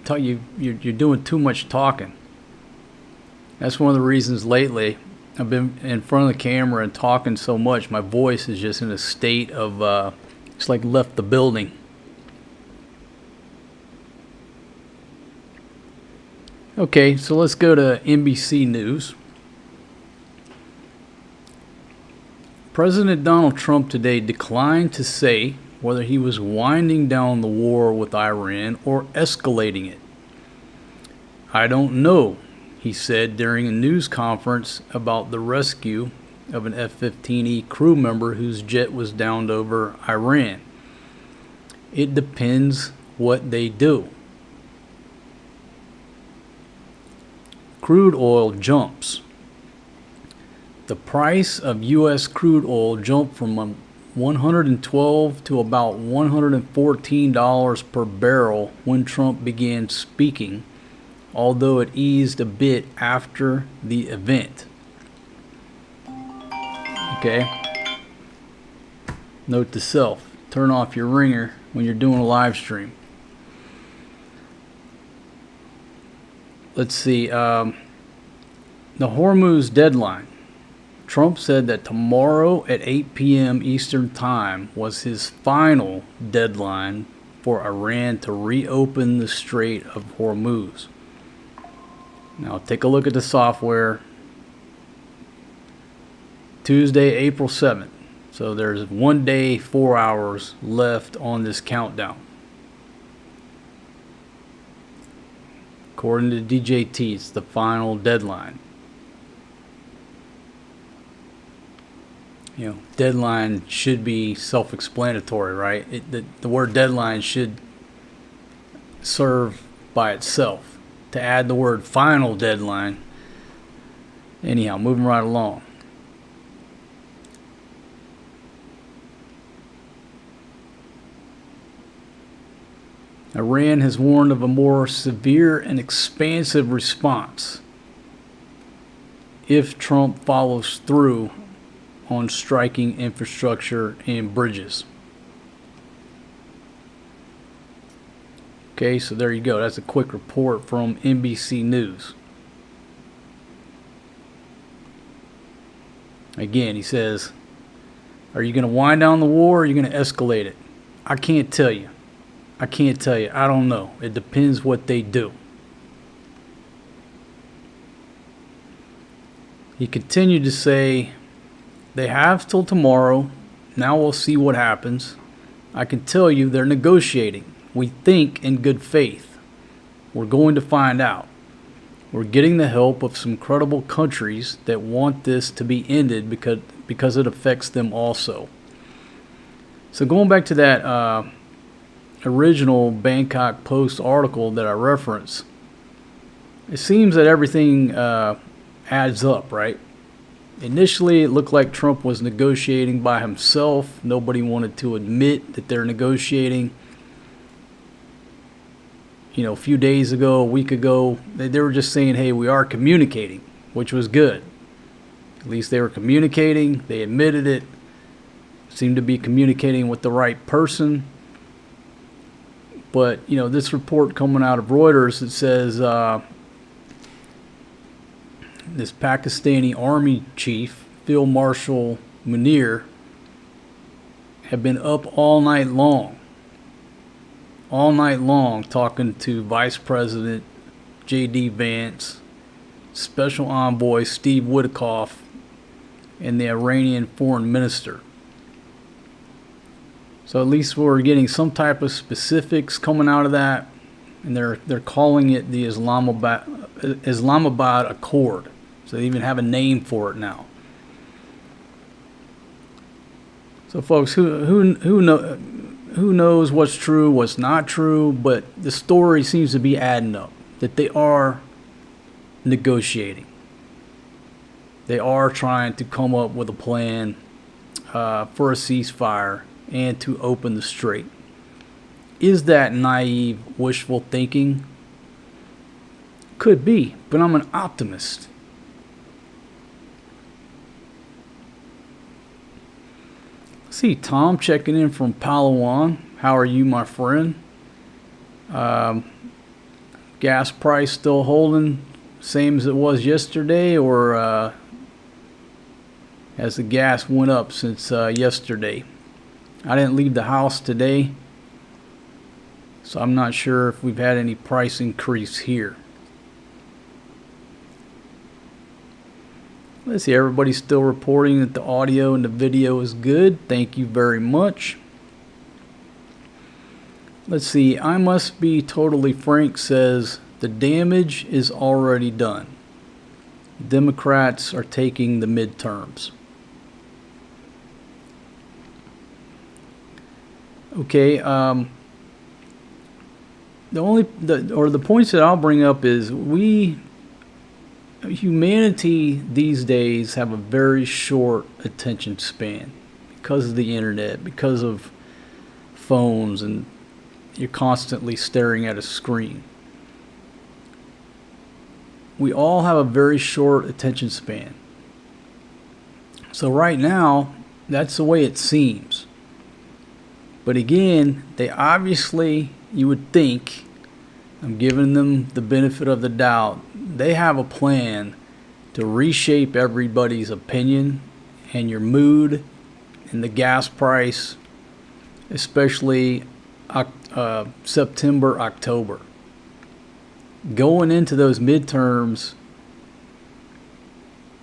you're doing too much talking. That's one of the reasons lately I've been in front of the camera and talking so much. My voice is just in a state of it's like left the building. Okay, so let's go to NBC News. President Donald Trump today declined to say whether he was winding down the war with Iran or escalating it. I don't know, he said during a news conference about the rescue of an F-15E crew member whose jet was downed over Iran. It depends what they do. Crude oil jumps. The price of U.S. crude oil jumped from $112 to about $114 per barrel when Trump began speaking, although it eased a bit after the event. Okay. Note to self, turn off your ringer when you're doing a live stream. Let's see, the Hormuz deadline. Trump said that tomorrow at 8 p.m. Eastern Time was his final deadline for Iran to reopen the Strait of Hormuz. Now take a look at the software. Tuesday, April 7th. So there's 1 day, 4 hours left on this countdown. According to DJT, it's the final deadline. You know, deadline should be self-explanatory, right? The word deadline should serve by itself. To add the word final deadline. Anyhow, moving right along. Iran has warned of a more severe and expansive response if Trump follows through on striking infrastructure and bridges. Okay, so there you go. That's a quick report from NBC News. Again, he says, are you going to wind down the war or are you going to escalate it? I can't tell you. I can't tell you. I don't know. It depends what they do. He continued to say, they have till tomorrow. Now we'll see what happens. I can tell you they're negotiating. We think in good faith. We're going to find out. We're getting the help of some credible countries that want this to be ended because it affects them also. So going back to that original Bangkok Post article that I referenced, it seems that everything adds up, right? Initially, it looked like Trump was negotiating by himself. Nobody wanted to admit that they're negotiating. You know, a few days ago, a week ago, they were just saying, hey, we are communicating, which was good. At least they were communicating. They admitted it. Seemed to be communicating with the right person. But, you know, this report coming out of Reuters, it says this Pakistani army chief, Field Marshal Munir, had been up all night long talking to Vice President J.D. Vance, Special Envoy Steve Witkoff, and the Iranian Foreign Minister. So at least we're getting some type of specifics coming out of that, and they're calling it the Islamabad Accord. So they even have a name for it now. So folks, who knows what's true, what's not true, but the story seems to be adding up, that they are negotiating. They are trying to come up with a plan for a ceasefire and to open the strait. Is that naive, wishful thinking? Could be, but I'm an optimist. See Tom checking in from Palawan. How are you, my friend? Gas price still holding same as it was yesterday, or has the gas went up since yesterday? I didn't leave the house today, so I'm not sure if we've had any price increase here. Let's see, everybody's still reporting that the audio and the video is good. Thank you very much. Let's see, I must be totally frank says the damage is already done. Democrats are taking the midterms. Okay, the points that I'll bring up is humanity these days have a very short attention span because of the internet, because of phones, and you're constantly staring at a screen. We all have a very short attention span. So right now, that's the way it seems. But again, they obviously, you would think, I'm giving them the benefit of the doubt, they have a plan to reshape everybody's opinion and your mood and the gas price, especially September, October. Going into those midterms,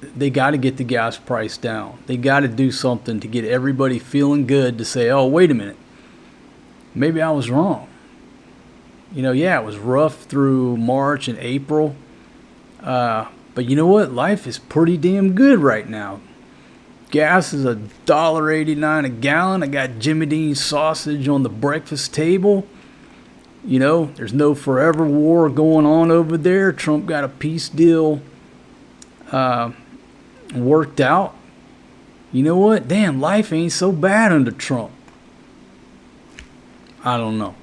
they got to get the gas price down. They got to do something to get everybody feeling good to say, oh, wait a minute, maybe I was wrong. You know, yeah, it was rough through March and April. But you know what? Life is pretty damn good right now. Gas is $1.89 a gallon. I got Jimmy Dean's sausage on the breakfast table. You know, there's no forever war going on over there. Trump got a peace deal worked out. You know what? Damn, life ain't so bad under Trump. I don't know.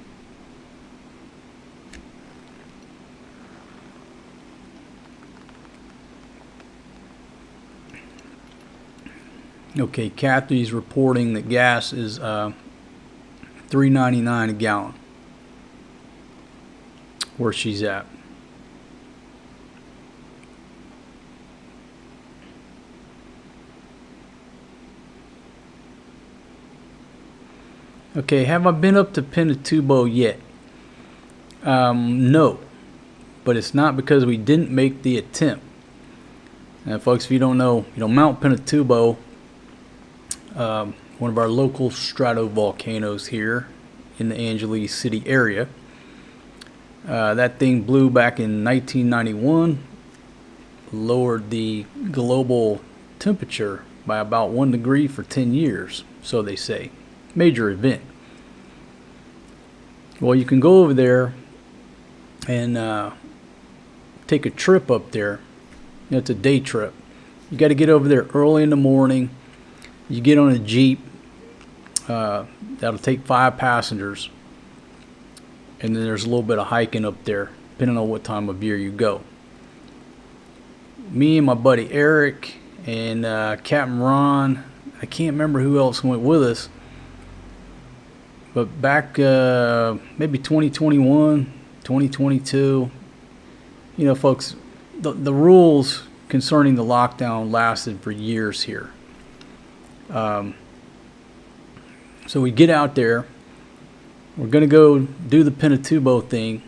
Okay, Kathy's reporting that gas is $3.99 a gallon where she's at. Okay, have I been up to Pinatubo yet? No, but it's not because we didn't make the attempt. And folks, if you don't know, Mount Pinatubo, one of our local stratovolcanoes here in the Angeles City area. That thing blew back in 1991, lowered the global temperature by about 1 degree for 10 years, so they say. Major event. Well, you can go over there and take a trip up there. It's a day trip. You got to get over there early in the morning. You get on a Jeep. That'll take 5 passengers. And then there's a little bit of hiking up there, depending on what time of year you go. Me and my buddy Eric and Captain Ron, I can't remember who else went with us. But back maybe 2021, 2022, folks, the rules concerning the lockdown lasted for years here. So we get out there. We're going to go do the Pinatubo thing.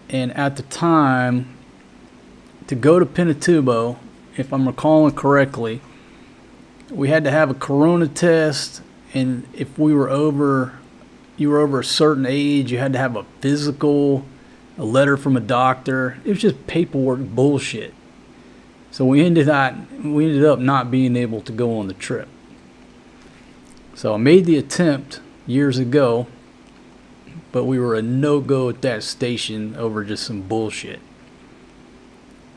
And at the time, to go to Pinatubo, if I'm recalling correctly, we had to have a corona test. And if you were over a certain age, you had to have a physical, a letter from a doctor. It was just paperwork bullshit. So we ended up not being able to go on the trip. So I made the attempt years ago, but we were a no-go at that station over just some bullshit.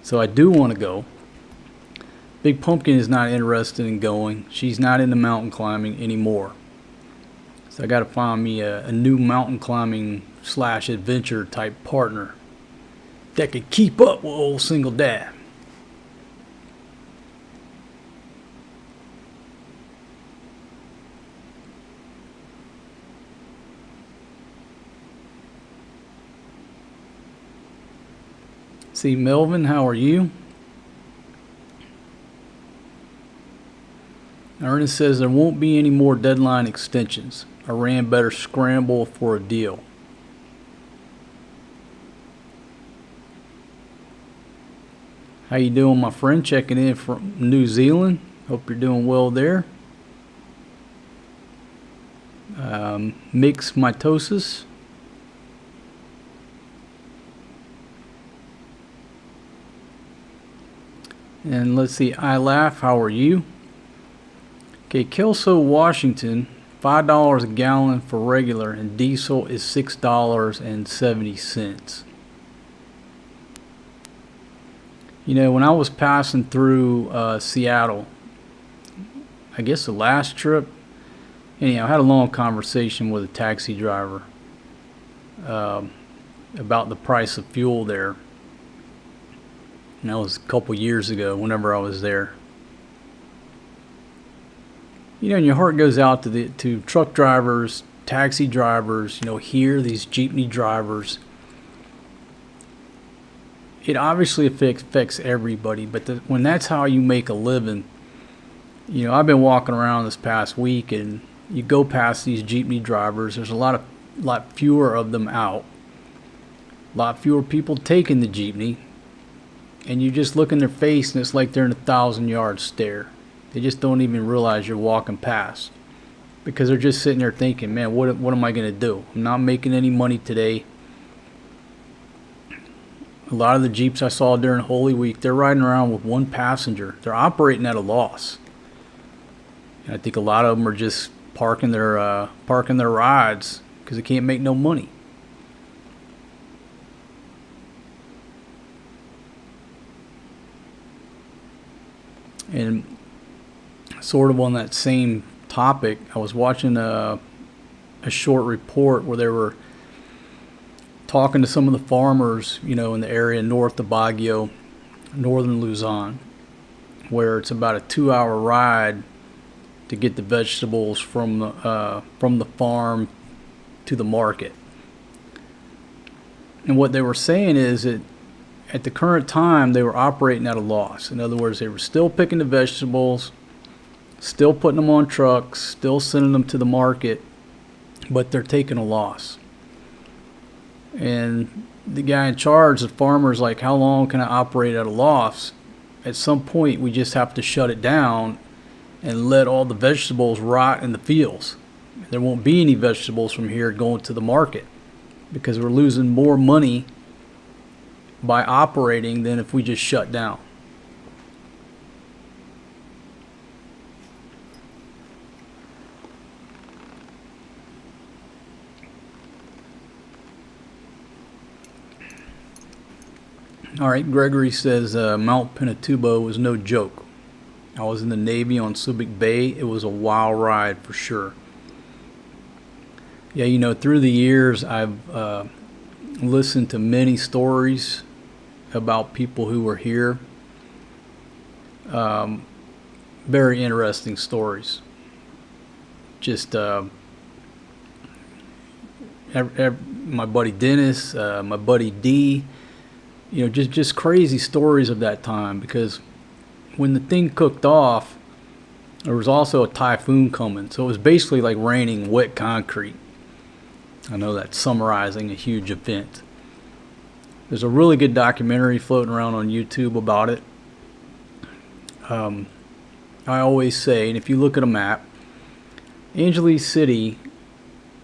So I do want to go. Big Pumpkin is not interested in going. She's not into mountain climbing anymore. So I got to find me a new mountain climbing / adventure type partner that could keep up with old single dad. See, Melvin, how are you? Ernest says there won't be any more deadline extensions. Iran better scramble for a deal. How you doing, my friend? Checking in from New Zealand. Hope you're doing well there. Mixed mitosis. And let's see, I laugh. How are you? Okay, Kelso, Washington, $5 a gallon for regular, and diesel is $6.70. When I was passing through Seattle, I guess the last trip, anyhow, I had a long conversation with a taxi driver about the price of fuel there. And that was a couple years ago, whenever I was there. And your heart goes out to truck drivers, taxi drivers, here, these jeepney drivers. It obviously affects everybody, but when that's how you make a living, I've been walking around this past week, and you go past these jeepney drivers, there's a lot fewer of them out, a lot fewer people taking the jeepney, and you just look in their face, and it's like they're in a 1,000-yard stare. They just don't even realize you're walking past, because they're just sitting there thinking, man, what am I going to do? I'm not making any money today. A lot of the Jeeps I saw during Holy Week, they're riding around with one passenger. They're operating at a loss. And I think a lot of them are just parking their rides because they can't make no money. And sort of on that same topic, I was watching a short report where they were talking to some of the farmers, in the area north of Baguio, northern Luzon, where it's about a 2-hour ride to get the vegetables from the farm to the market. And what they were saying is that at the current time, they were operating at a loss. In other words, they were still picking the vegetables, still putting them on trucks, still sending them to the market, but they're taking a loss. And the guy in charge, the farmer's like, how long can I operate at a loss? at some point we just have to shut it down and let all the vegetables rot in the fields. There won't be any vegetables from here going to the market because we're losing more money by operating than if we just shut down. All right, Gregory says Mount Pinatubo was no joke. I was in the Navy on Subic Bay. It was a wild ride for sure. Yeah, you know, through the years, I've listened to many stories about people who were here. Very interesting stories. Just my buddy Dennis, my buddy D. You know, just crazy stories of that time, because when the thing cooked off, there was also a typhoon coming. So it was basically like raining wet concrete. I know that's summarizing a huge event. There's a really good documentary floating around on YouTube about it. I always say, and if you look at a map, Angeles City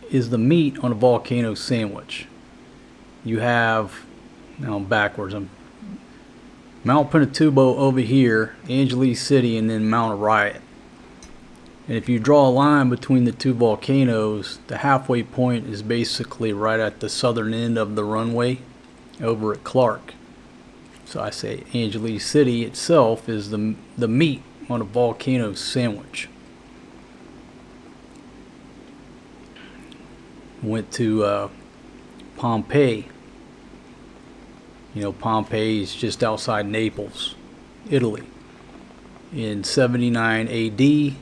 is the meat on a volcano sandwich. You have, now I'm backwards, Mount Pinatubo over here, Angeles City, and then Mount Arayat. And if you draw a line between the two volcanoes, the halfway point is basically right at the southern end of the runway over at Clark. So I say Angeles City itself is the meat on a volcano sandwich. Went to Pompeii. You know, Pompeii is just outside Naples, Italy. In 79 AD,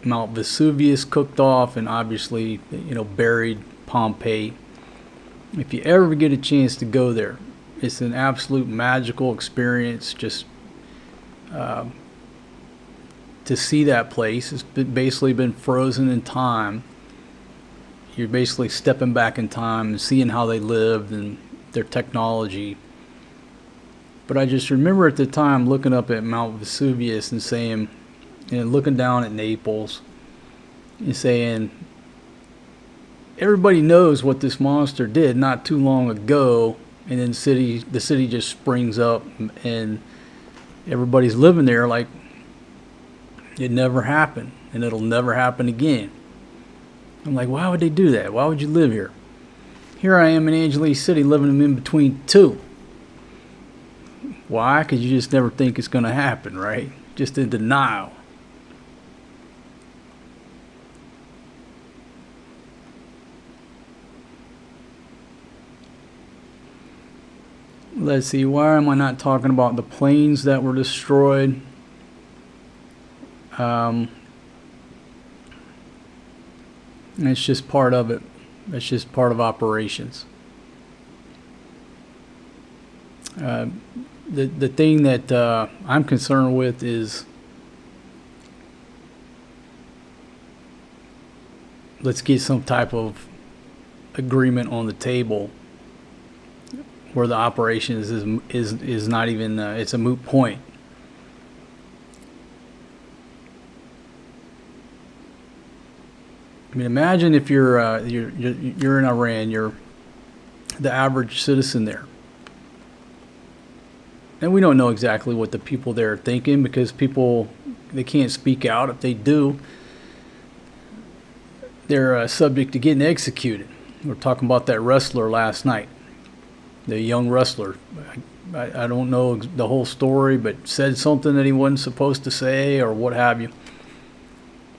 Mount Vesuvius cooked off and obviously, you know, buried Pompeii. If you ever get a chance to go there, it's an absolute magical experience. Just to see that place. It's basically been frozen in time. You're basically stepping back in time and seeing how they lived and their technology. But I just remember at the time looking up at Mount Vesuvius and saying, and looking down at Naples and saying, everybody knows what this monster did not too long ago, and then the city just springs up and everybody's living there like it never happened and it'll never happen again. I'm like, why would they do that? Why would you live here? Here I am in Angeles City living in between two. Why? Because you just never think it's going to happen, right? Just in denial. Let's see, why am I not talking about the planes that were destroyed? It's just part of it. It's just part of operations. The thing that I'm concerned with is, let's get some type of agreement on the table where the operations is not even it's a moot point. I mean, imagine if you're in Iran, you're the average citizen there. And we don't know exactly what the people there are thinking, because people, they can't speak out. If they do, they're subject to getting executed. We were talking about that wrestler last night, the young wrestler. I don't know the whole story, but said something that he wasn't supposed to say or what have you.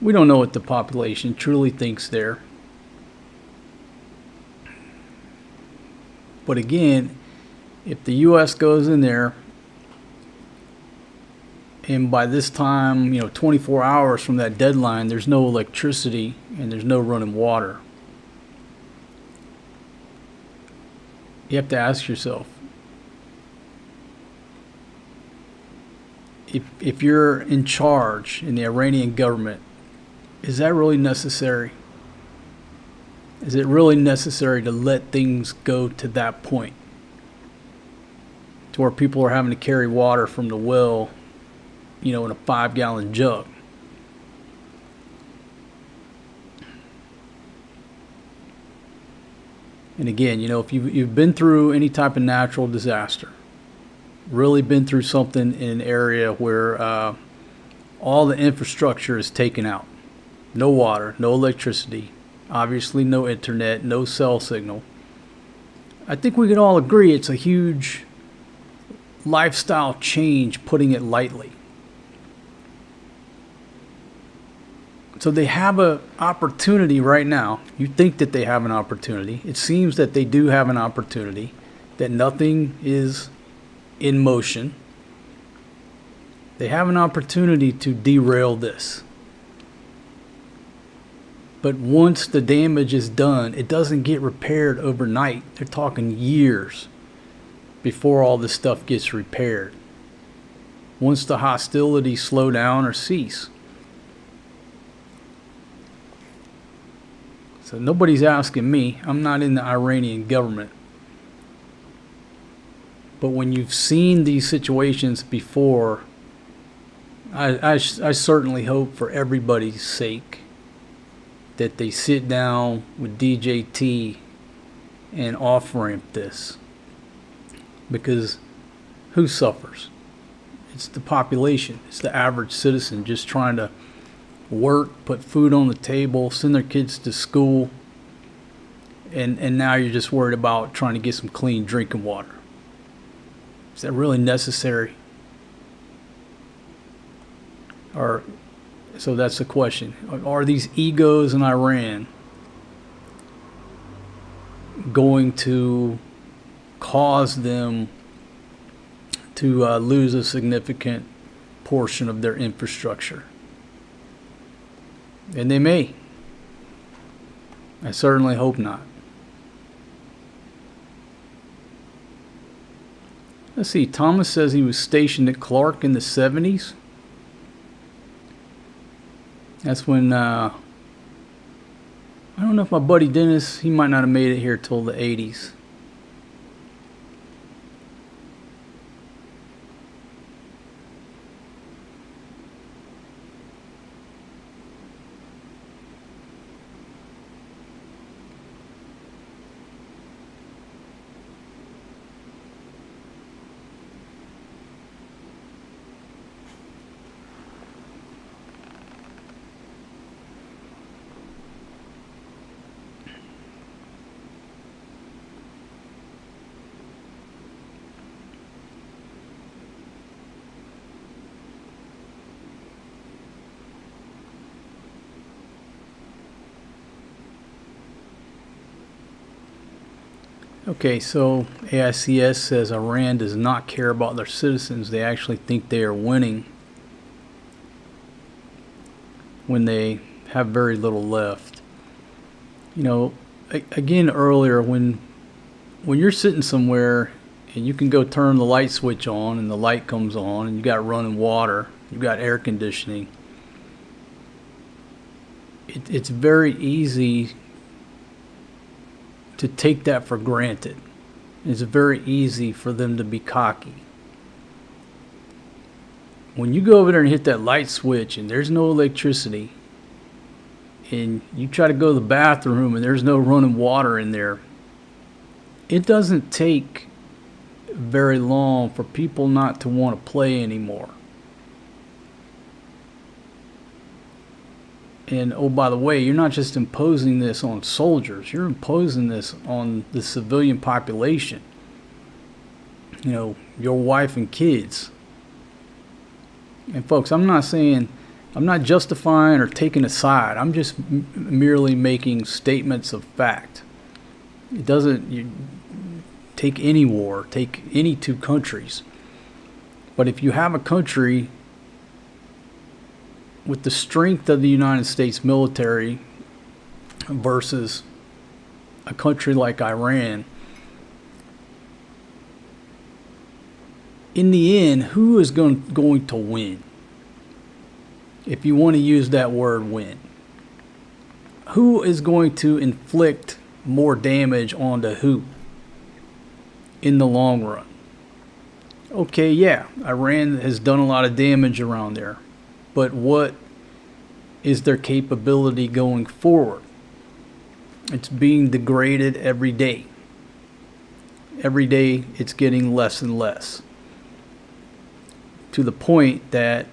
We don't know what the population truly thinks there. But again, if the U.S. goes in there, and by this time, 24 hours from that deadline, there's no electricity and there's no running water, you have to ask yourself, if you're in charge in the Iranian government, is that really necessary? Is it really necessary to let things go to that point, to where people are having to carry water from the well in a 5-gallon jug. And again, if you've been through any type of natural disaster, really been through something in an area where all the infrastructure is taken out, no water, no electricity, obviously no internet, no cell signal, I think we could all agree it's a huge lifestyle change, putting it lightly. So they have an opportunity right now. You think that they have an opportunity. It seems that they do have an opportunity, that nothing is in motion. They have an opportunity to derail this. But once the damage is done, it doesn't get repaired overnight. They're talking years before all this stuff gets repaired. Once the hostilities slow down or cease. So nobody's asking me. I'm not in the Iranian government. But when you've seen these situations before, I certainly hope for everybody's sake that they sit down with DJT and off-ramp this. Because who suffers? It's the population. It's the average citizen just trying to work, put food on the table, send their kids to school, and now you're just worried about trying to get some clean drinking water. Is that really necessary? So that's the question. Are these egos in Iran going to cause them to lose a significant portion of their infrastructure? And they may. I certainly hope not. Let's see. Thomas says he was stationed at Clark in the 70s. That's when, I don't know if my buddy Dennis, he might not have made it here till the 80s. Okay, so AICS says Iran does not care about their citizens. They actually think they are winning when they have very little left. Again, earlier, when you're sitting somewhere and you can go turn the light switch on and the light comes on and you got running water, you got air conditioning, it's very easy to take that for granted. It's very easy for them to be cocky. When you go over there and hit that light switch and there's no electricity, and you try to go to the bathroom and there's no running water in there, it doesn't take very long for people not to want to play anymore. And oh, by the way, you're not just imposing this on soldiers, you're imposing this on the civilian population. Your wife and kids. And folks, I'm not justifying or taking a side. I'm just merely making statements of fact. It doesn't take any war, take any two countries. But if you have a country with the strength of the United States military versus a country like Iran, in the end, who is going to win? If you want to use that word, win. Who is going to inflict more damage onto who in the long run? Okay, yeah, Iran has done a lot of damage around there, but what is their capability going forward? It's being degraded every day. Every day it's getting less and less, to the point that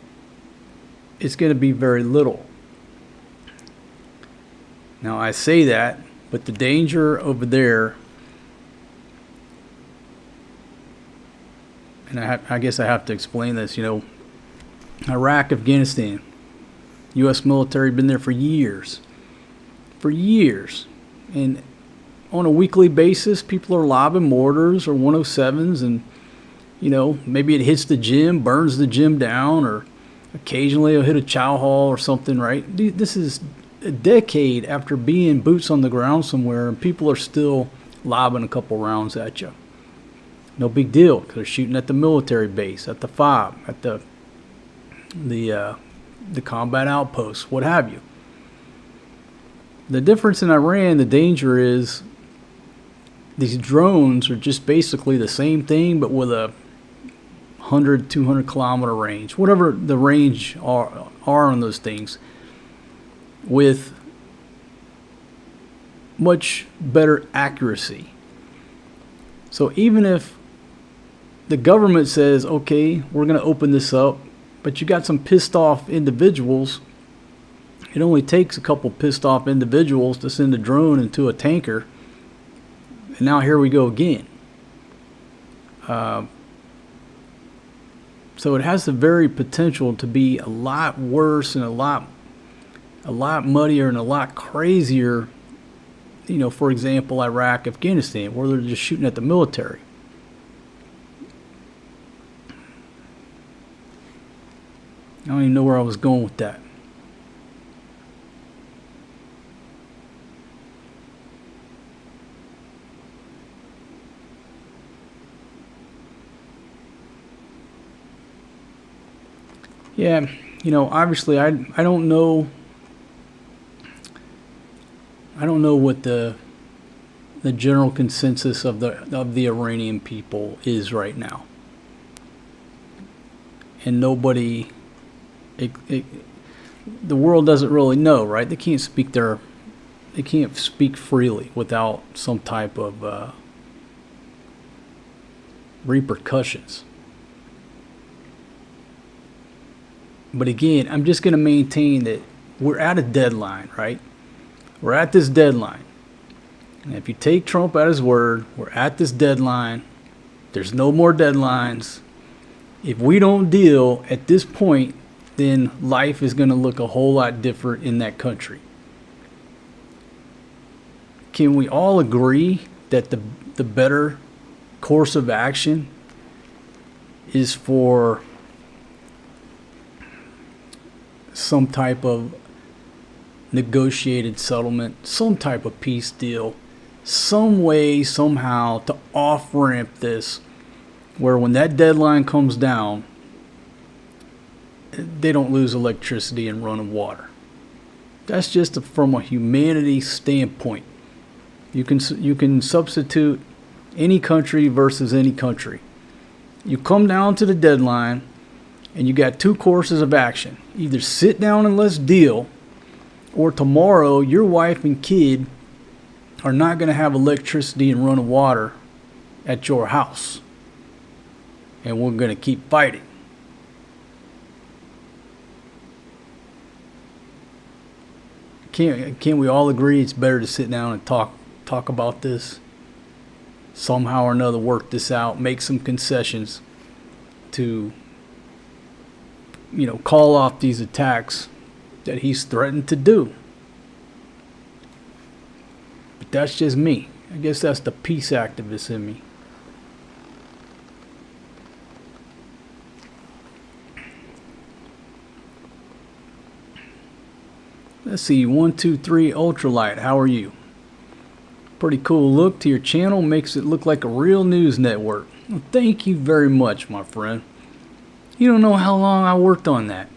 it's going to be very little. Now I say that, but the danger over there, and I guess I have to explain this, Iraq, Afghanistan, U.S. military been there for years. For years. And on a weekly basis, people are lobbing mortars or 107s, and, maybe it hits the gym, burns the gym down, or occasionally it'll hit a chow hall or something, right? This is a decade after being boots on the ground somewhere, and people are still lobbing a couple rounds at you. No big deal, because they're shooting at the military base, at the FOB, at the combat outposts, what have you. The difference in Iran, the danger is these drones are just basically the same thing, but with a 100, 200 kilometer range, whatever the range are on those things, with much better accuracy. So even if the government says, okay, we're going to open this up, but you got some pissed off individuals, it only takes a couple pissed off individuals to send a drone into a tanker, and now here we go again. So it has the very potential to be a lot worse and a lot muddier and a lot crazier, for example, Iraq, Afghanistan, where they're just shooting at the military. I don't even know where I was going with that. Yeah, obviously I don't know. I don't know what the general consensus of the Iranian people is right now, and nobody, the world doesn't really know, right? They can't speak freely without some type of repercussions. But again, I'm just going to maintain that we're at a deadline, right? We're at this deadline. And if you take Trump at his word, we're at this deadline. There's no more deadlines. If we don't deal at this point, then life is going to look a whole lot different in that country. Can we all agree that the better course of action is for some type of negotiated settlement, some type of peace deal, some way, somehow to off-ramp this, where when that deadline comes down, they don't lose electricity and running water. That's just from a humanity standpoint. You can substitute any country versus any country. You come down to the deadline, and you got two courses of action. Either sit down and let's deal, or tomorrow your wife and kid are not going to have electricity and running water at your house. And we're going to keep fighting. Can't we all agree it's better to sit down and talk about this? Somehow or another work this out, make some concessions to call off these attacks that he's threatened to do. But that's just me. I guess that's the peace activist in me. Let's see, 123 Ultralight, how are you? Pretty cool look to your channel, makes it look like a real news network. Well, thank you very much, my friend. You don't know how long I worked on that.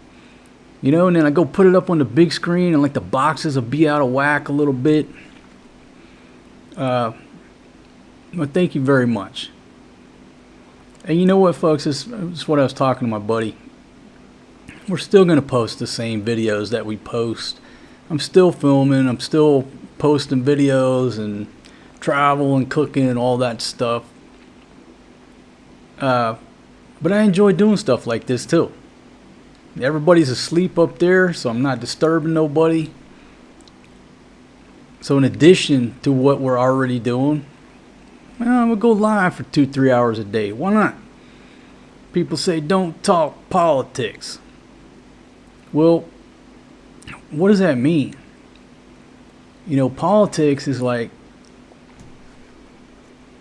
And then I go put it up on the big screen, and like the boxes will be out of whack a little bit. Well, thank you very much. And you know what, folks? This is what I was talking to my buddy. We're still going to post the same videos that we post. I'm still filming. I'm still posting videos and travel and cooking and all that stuff. But I enjoy doing stuff like this too. Everybody's asleep up there, so I'm not disturbing nobody. So in addition to what we're already doing, well, we'll go live for 2-3 hours a day. Why not? People say don't talk politics. Well, what does that mean? You know, politics is like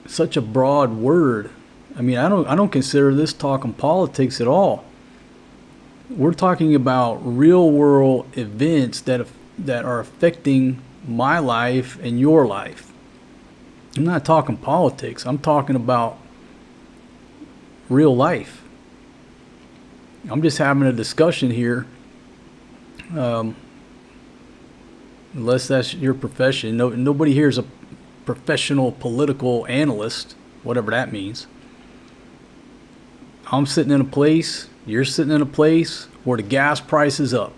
such a broad word. I mean, I don't consider this talking politics at all. We're talking about real world events that are affecting my life and your life. I'm not talking politics. I'm talking about real life. I'm just having a discussion here. Unless that's your profession. Nobody here is a professional political analyst, whatever that means. I'm sitting in a place, you're sitting in a place where the gas price is up.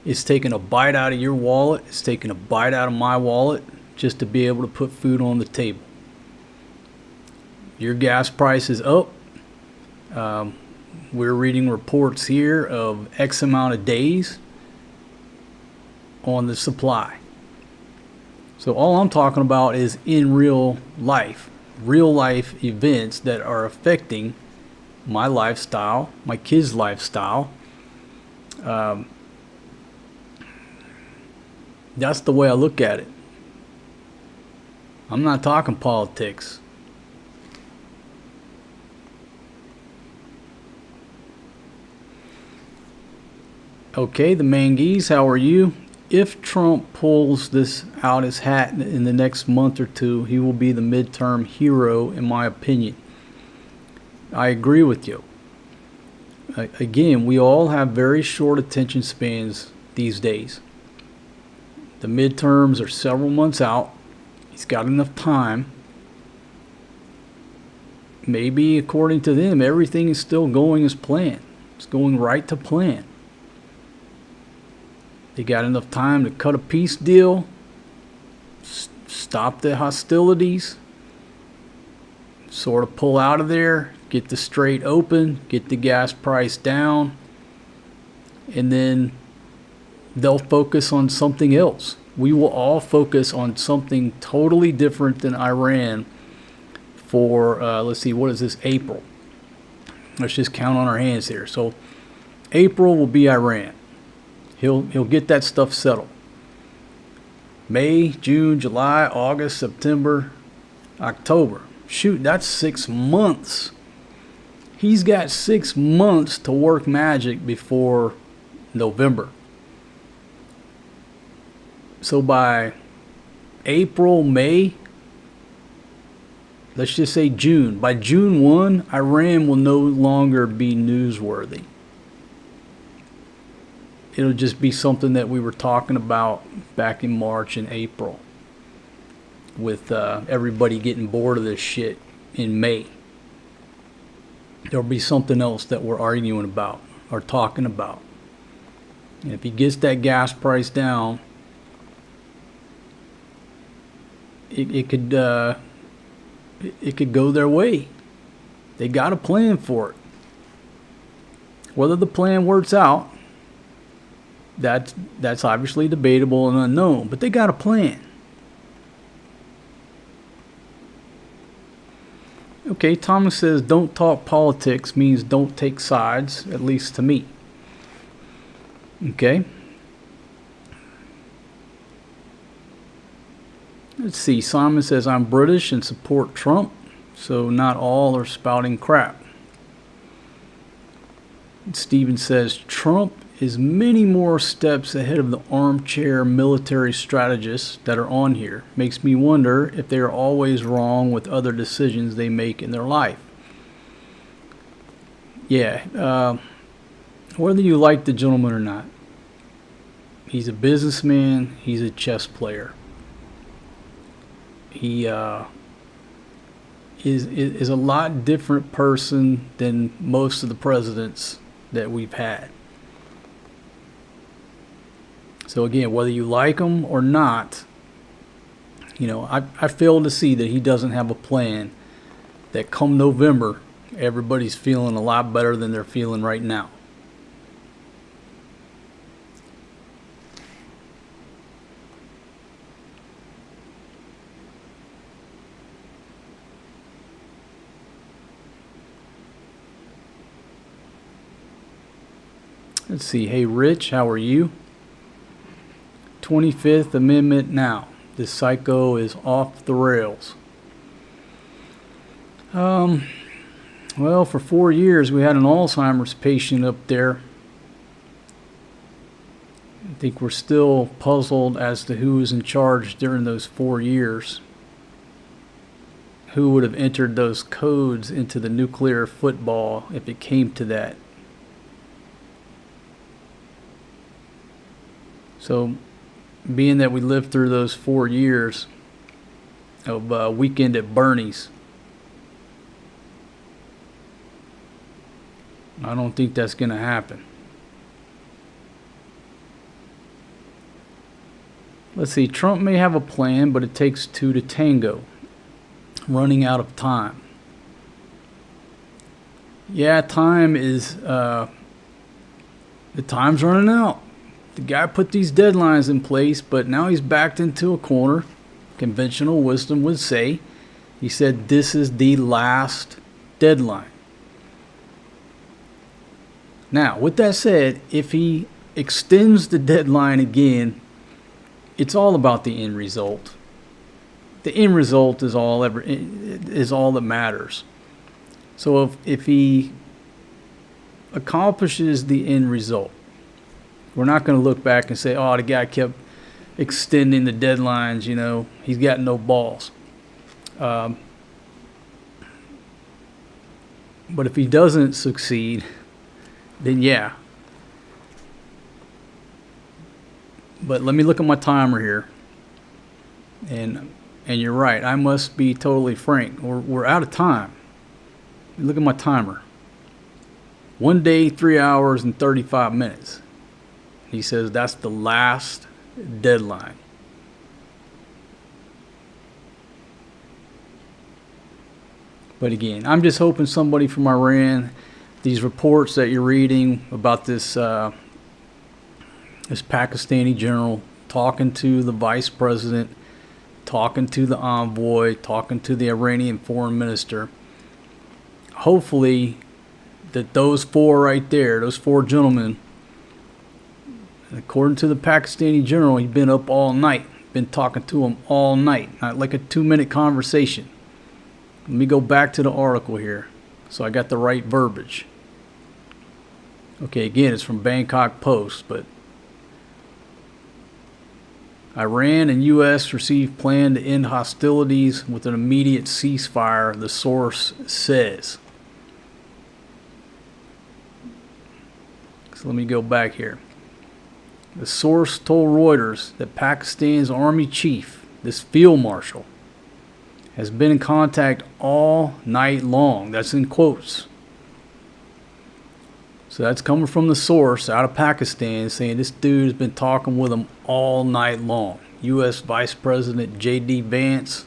It's taking a bite out of your wallet. It's taking a bite out of my wallet just to be able to put food on the table. Your gas price is up. We're reading reports here of X amount of days on the supply. So all I'm talking about is in real life events that are affecting my lifestyle, my kids' lifestyle. That's the way I look at it. I'm not talking politics. Okay, the Mangees, how are you? If Trump pulls this out his hat in the next month or two, he will be the midterm hero, in my opinion. I agree with you. Again, we all have very short attention spans these days. The midterms are several months out. He's got enough time. Maybe, according to them, everything is still going as planned. It's going right to plan. They got enough time to cut a peace deal, stop the hostilities, sort of pull out of there, get the strait open, get the gas price down, and then they'll focus on something else. We will all focus on something totally different than Iran for, let's see, what is this, April. Let's just count on our hands here. So April will be Iran. He'll get that stuff settled. May, June, July, August, September, October. Shoot, that's 6 months. He's got 6 months to work magic before November. So by April, May, let's just say June. By June 1, Iran will no longer be newsworthy. It'll just be something that we were talking about back in March and April with everybody getting bored of this shit in May. There'll be something else that we're arguing about or talking about. And if he gets that gas price down, it could go their way. They got a plan for it. Whether the plan works out, that's obviously debatable and unknown, but they got a plan. Okay, Thomas says don't talk politics means don't take sides, at least to me. Okay. Let's see, Simon says I'm British and support Trump, so not all are spouting crap. Stephen says Trump is many more steps ahead of the armchair military strategists that are on here. Makes me wonder if they are always wrong with other decisions they make in their life. Yeah, whether you like the gentleman or not, he's a businessman, he's a chess player. He is a lot different person than most of the presidents that we've had. So again, whether you like him or not, I fail to see that he doesn't have a plan that come November, everybody's feeling a lot better than they're feeling right now. Let's see. Hey, Rich, how are you? 25th Amendment now. This psycho is off the rails. Well, for 4 years, we had an Alzheimer's patient up there. I think we're still puzzled as to who was in charge during those 4 years. Who would have entered those codes into the nuclear football if it came to that? So, being that we lived through those 4 years of Weekend at Bernie's, I don't think that's going to happen. Let's see, Trump may have a plan, but it takes two to tango. Running out of time. Yeah, time is, the time's running out. The guy put these deadlines in place, but now he's backed into a corner. Conventional wisdom would say. He said this is the last deadline. Now, with that said, if he extends the deadline again, it's all about the end result. The end result is all that matters. So if he accomplishes the end result, we're not going to look back and say, oh, the guy kept extending the deadlines, he's got no balls. But if he doesn't succeed, then yeah. But let me look at my timer here. And you're right, I must be totally frank. We're out of time. Look at my timer. 1 day, 3 hours, and 35 minutes. He says that's the last deadline. But again, I'm just hoping somebody from Iran, these reports that you're reading about this Pakistani general talking to the vice president, talking to the envoy, talking to the Iranian foreign minister. Hopefully that those four right there, those four gentlemen, according to the Pakistani general, he's been up all night, been talking to him all night, not like a 2-minute conversation. Let me go back to the article here so I got the right verbiage. Okay, again, it's from Bangkok Post, but Iran and U.S. received plan to end hostilities with an immediate ceasefire, the source says. So let me go back here. The source told Reuters that Pakistan's army chief, this field marshal, has been in contact all night long. That's in quotes. So that's coming from the source out of Pakistan saying this dude has been talking with him all night long. U.S. Vice President J.D. Vance,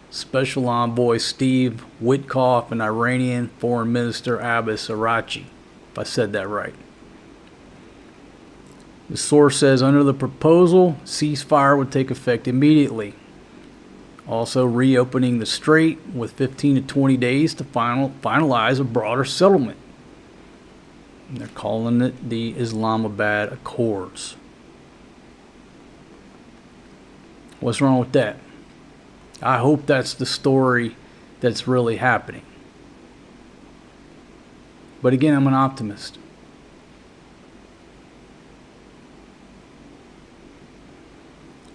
Special Envoy Steve Witkoff, and Iranian Foreign Minister Abbas Araghchi, if I said that right. The source says under the proposal, ceasefire would take effect immediately. Also reopening the strait with 15 to 20 days to finalize a broader settlement. And they're calling it the Islamabad Accords. What's wrong with that? I hope that's the story that's really happening. But again, I'm an optimist.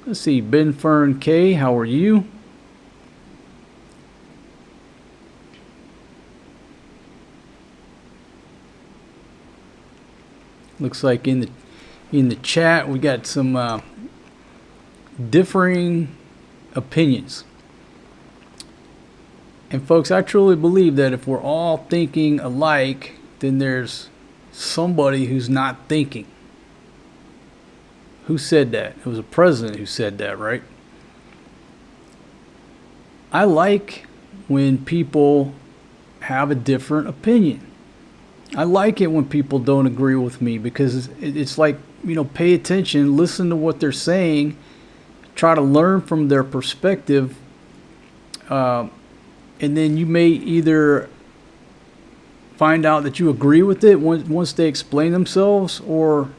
Let's see, Ben Fern K, how are you? Looks like in the chat we got some differing opinions. And folks, I truly believe that if we're all thinking alike, then there's somebody who's not thinking. Who said that? It was a president who said that, right? I like when people have a different opinion. I like it when people don't agree with me, because it's like, pay attention, listen to what they're saying, try to learn from their perspective, and then you may either find out that you agree with it once they explain themselves, or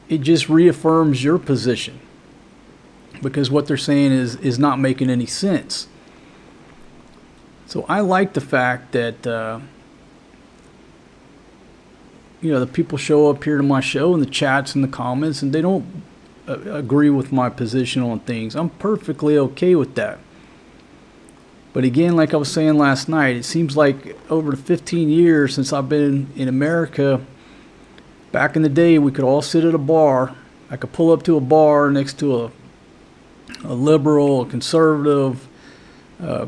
it just reaffirms your position because what they're saying is not making any sense. So I like the fact that the people show up here to my show in the chats and the comments, and they don't agree with my position on things. I'm perfectly okay with that. But again, like I was saying last night, it seems like over the 15 years since I've been in America, back in the day, we could all sit at a bar. I could pull up to a bar next to a liberal, a conservative, a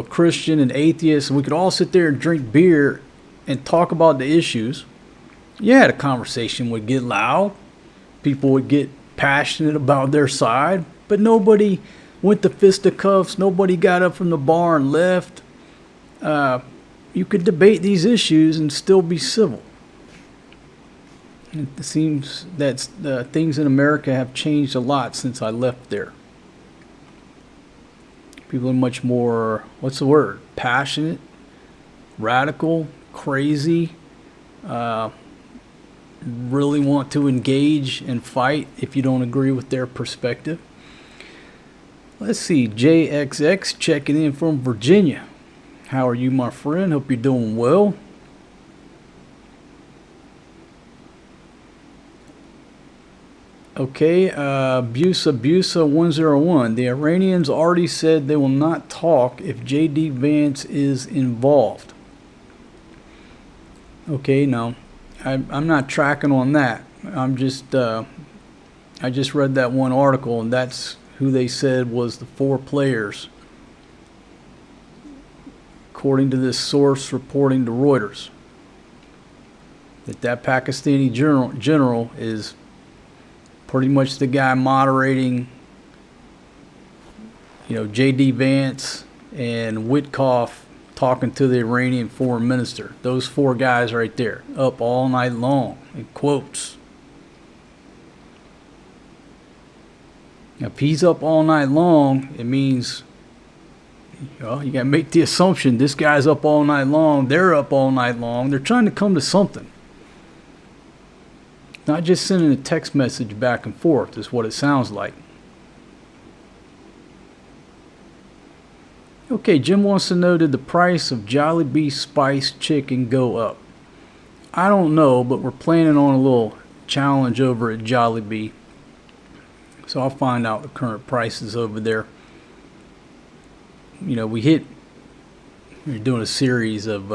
Christian, an atheist, and we could all sit there and drink beer and talk about the issues. Yeah, the conversation would get loud. People would get passionate about their side, but nobody went to fisticuffs. Nobody got up from the bar and left. You could debate these issues and still be civil. It seems that things in America have changed a lot since I left there. People are much more, what's the word? Passionate, radical, crazy, really want to engage and fight if you don't agree with their perspective. Let's see, JXX checking in from Virginia. How are you, my friend? Hope you're doing well. Okay, Busa 101. The Iranians already said they will not talk if J.D. Vance is involved. Okay, no, I'm not tracking on that. I just read that one article, and that's who they said was the 4 players, according to this source reporting to Reuters. That Pakistani general is pretty much the guy moderating, J.D. Vance and Witkoff talking to the Iranian foreign minister. Those 4 guys right there, up all night long, in quotes. Now, if he's up all night long, it means, you got to make the assumption this guy's up all night long, they're up all night long, they're trying to come to something. Not just sending a text message back and forth is what it sounds like. Okay, Jim wants to know, did the price of Jollibee spiced chicken go up? I don't know, but we're planning on a little challenge over at Jollibee. So I'll find out the current prices over there. We're doing a series of,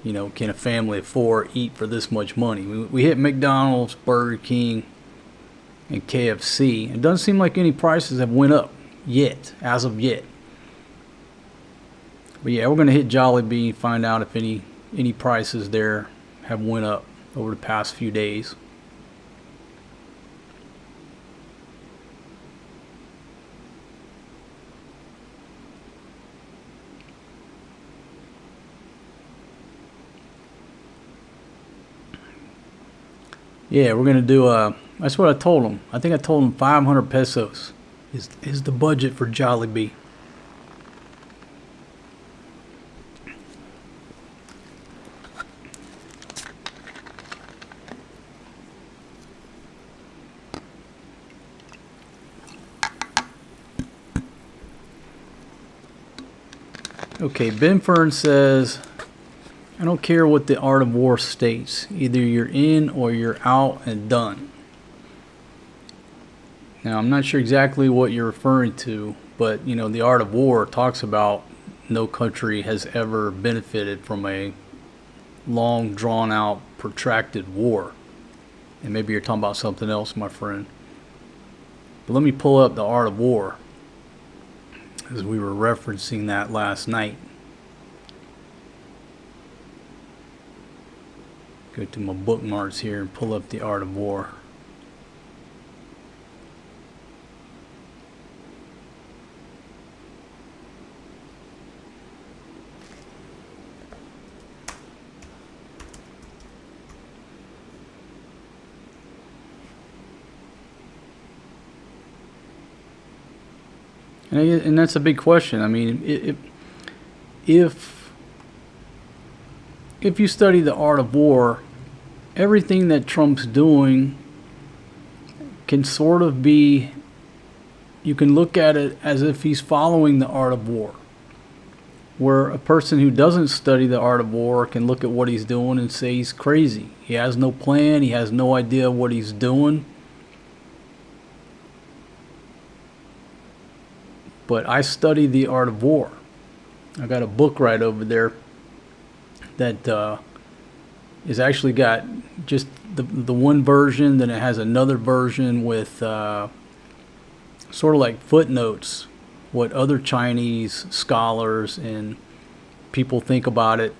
can a family of 4 eat for this much money? We hit McDonald's, Burger King, and KFC. It doesn't seem like any prices have went up yet, as of yet. But yeah, we're going to hit Jollibee and find out if any prices there have went up over the past few days. Yeah, we're going to do that's what I told them. I think I told them 500 pesos is the budget for Jollibee. Okay, Ben Fern says, I don't care what the art of war states. Either you're in or you're out and done. Now, I'm not sure exactly what you're referring to, but, the art of war talks about no country has ever benefited from a long, drawn-out, protracted war. And maybe you're talking about something else, my friend. But let me pull up the art of war. as we were referencing that last night. Go to my bookmarks here and pull up The Art of War. And that's a big question. I mean, if you study the art of war, everything that Trump's doing can sort of be, you can look at it as if he's following the art of war. Where a person who doesn't study the art of war can look at what he's doing and say he's crazy. He has no plan, he has no idea what he's doing. But I study the art of war. I got a book right over there that is actually got just the one version, then it has another version with sort of like footnotes, what other Chinese scholars and people think about it.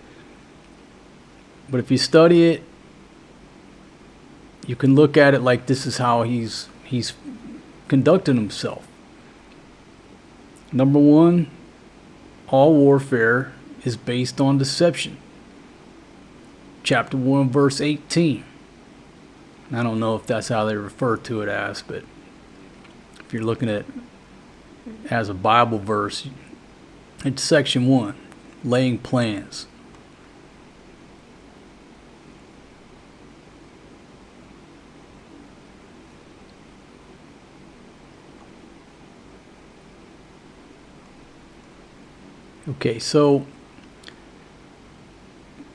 But if you study it, you can look at it like this is how he's conducting himself. Number one, all warfare is based on deception. Chapter 1, verse 18. I don't know if that's how they refer to it as, but if you're looking at it as a Bible verse, it's section 1, laying plans. Okay, so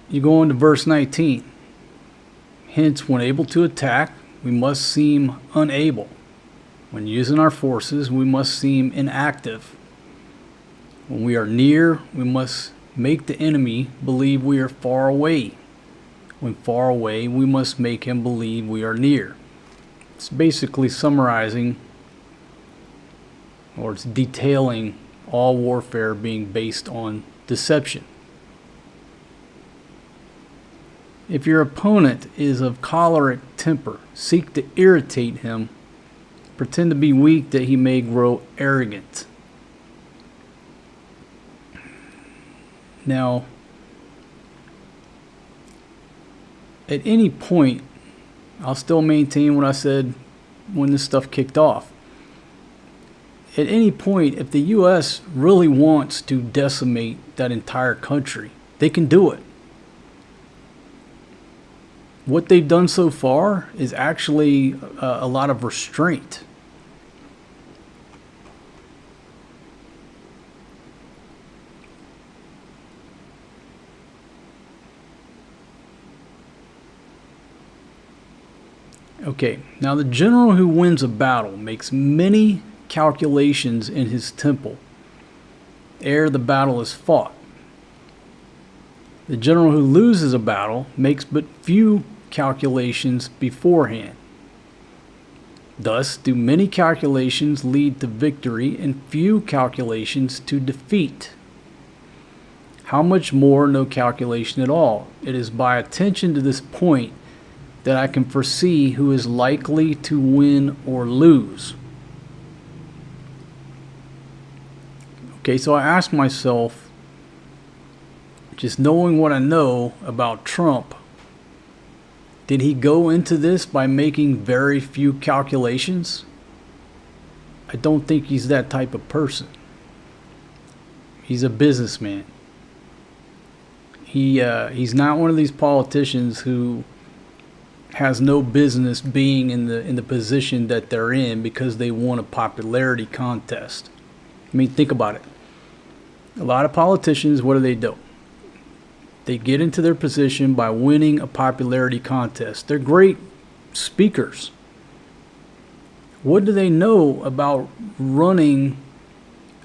you go on to verse 19. Hence, when able to attack, we must seem unable. When using our forces, we must seem inactive. When we are near, we must make the enemy believe we are far away. When far away, we must make him believe we are near. It's basically summarizing, or it's detailing all warfare being based on deception. If your opponent is of choleric temper, seek to irritate him. Pretend to be weak that he may grow arrogant. Now, at any point, I'll still maintain what I said when this stuff kicked off. At any point, if the U.S. really wants to decimate that entire country, they can do it. What they've done so far is actually a lot of restraint. Okay, now the general who wins a battle makes many calculations in his temple ere the battle is fought. The general who loses a battle makes but few calculations beforehand. Thus do many calculations lead to victory and few calculations to defeat. How much more no calculation at all? It is by attention to this point that I can foresee who is likely to win or lose. Okay, so I ask myself, just knowing what I know about Trump, did he go into this by making very few calculations? I don't think he's that type of person. He's a businessman. He's not one of these politicians who has no business being in the position that they're in because they won a popularity contest. I mean, think about it. A lot of politicians, what do? They get into their position by winning a popularity contest. They're great speakers. What do they know about running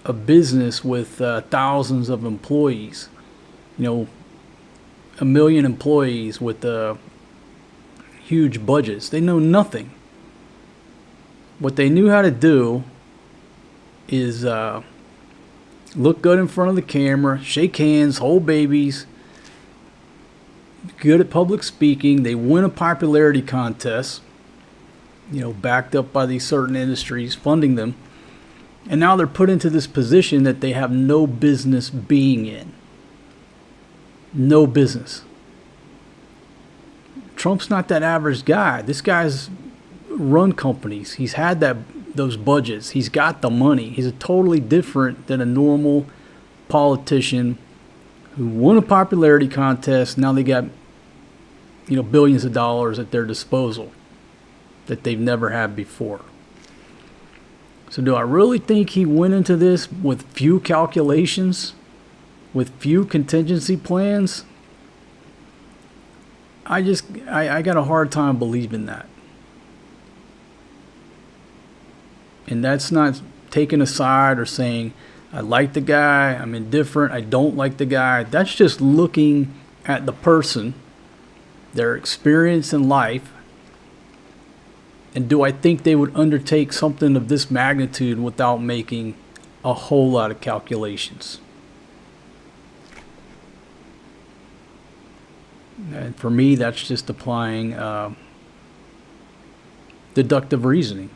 a business with thousands of employees? You know, 1 million employees with huge budgets. They know nothing. What they knew how to do is look good in front of the camera, shake hands, hold babies, good at public speaking. They win a popularity contest, backed up by these certain industries funding them. And now they're put into this position that they have no business being in. No business. Trump's not that average guy. This guy's run companies. He's had those budgets. He's got the money. He's totally different than a normal politician who won a popularity contest. Now they got, billions of dollars at their disposal that they've never had before. So do I really think he went into this with few calculations, with few contingency plans? I got a hard time believing that. And that's not taking a side or saying, I like the guy, I'm indifferent, I don't like the guy. That's just looking at the person, their experience in life, and do I think they would undertake something of this magnitude without making a whole lot of calculations? And for me, that's just applying deductive reasoning.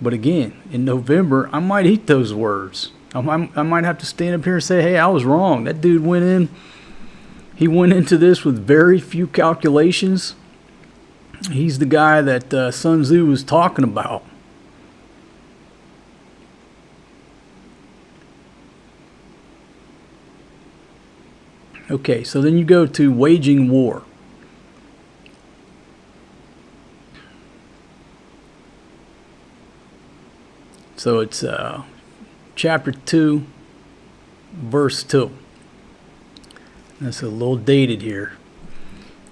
But again, in November, I might eat those words. I might have to stand up here and say, hey, I was wrong. That dude he went into this with very few calculations. He's the guy that Sun Tzu was talking about. Okay, so then you go to waging war. So it's chapter 2, verse 2. That's a little dated here.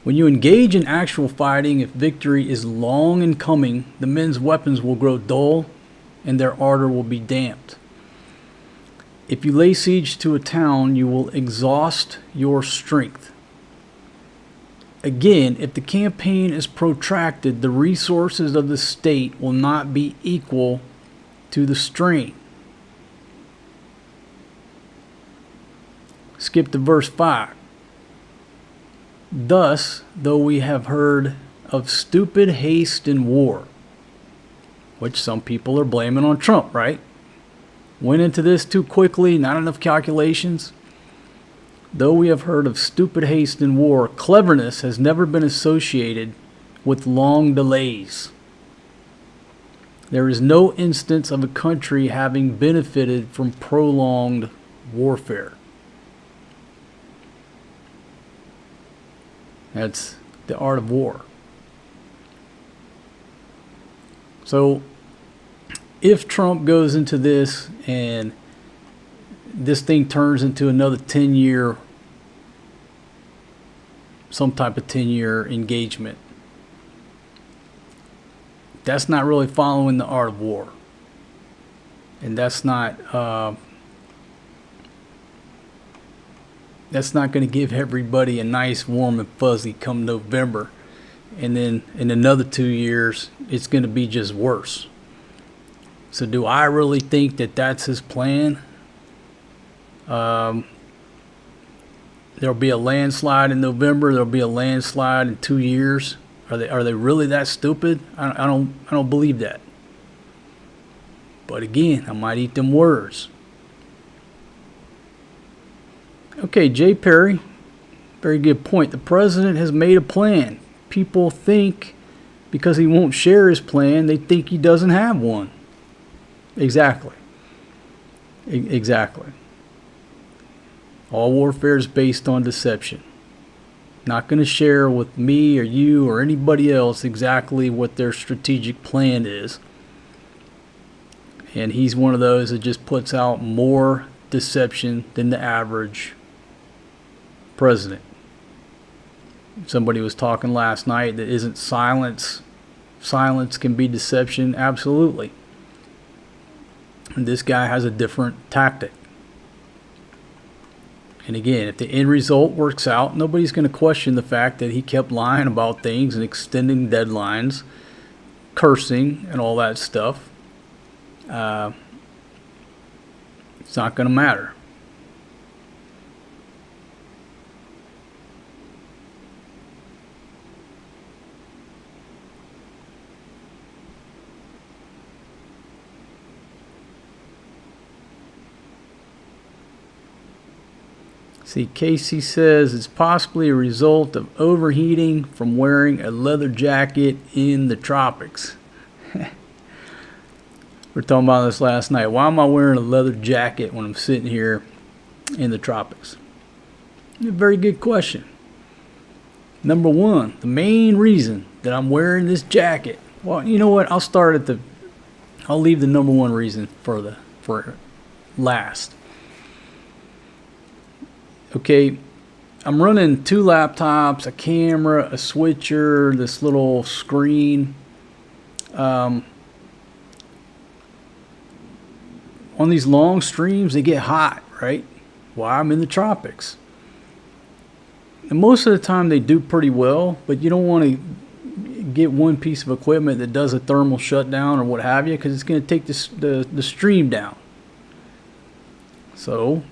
When you engage in actual fighting, if victory is long in coming, the men's weapons will grow dull and their ardor will be damped. If you lay siege to a town, you will exhaust your strength. Again, if the campaign is protracted, the resources of the state will not be equal to the strain. Skip to verse 5. Thus, though we have heard of stupid haste in war, which some people are blaming on Trump, right? Went into this too quickly, not enough calculations. Though we have heard of stupid haste in war, cleverness has never been associated with long delays. There is no instance of a country having benefited from prolonged warfare. That's the art of war. So, if Trump goes into this and this thing turns into another 10-year, some type of 10-year engagement, that's not really following the art of war. And that's not going to give everybody a nice, warm, and fuzzy come November. And then in another 2 years, it's going to be just worse. So do I really think that that's his plan? There'll be a landslide in November. There'll be a landslide in 2 years. Are they really that stupid? I don't believe that. But again, I might eat them words. Okay, Jay Perry, very good point. The president has made a plan. People think because he won't share his plan, they think he doesn't have one. Exactly. Exactly. All warfare is based on deception. Not going to share with me or you or anybody else exactly what their strategic plan is. And he's one of those that just puts out more deception than the average president. Somebody was talking last night that isn't silence. Silence can be deception. Absolutely. And this guy has a different tactic. And again, if the end result works out, nobody's going to question the fact that he kept lying about things and extending deadlines, cursing, and all that stuff. It's not going to matter. See, Casey says it's possibly a result of overheating from wearing a leather jacket in the tropics. We were talking about this last night. Why am I wearing a leather jacket when I'm sitting here in the tropics? A very good question. Number one, the main reason that I'm wearing this jacket. Well, you know what? I'll leave the number one reason for last. Okay, I'm running 2 laptops, a camera, a switcher, this little screen. On these long streams, they get hot, right? Well, I'm in the tropics. And most of the time they do pretty well, but you don't want to get one piece of equipment that does a thermal shutdown or what have you, because it's going to take the stream down. So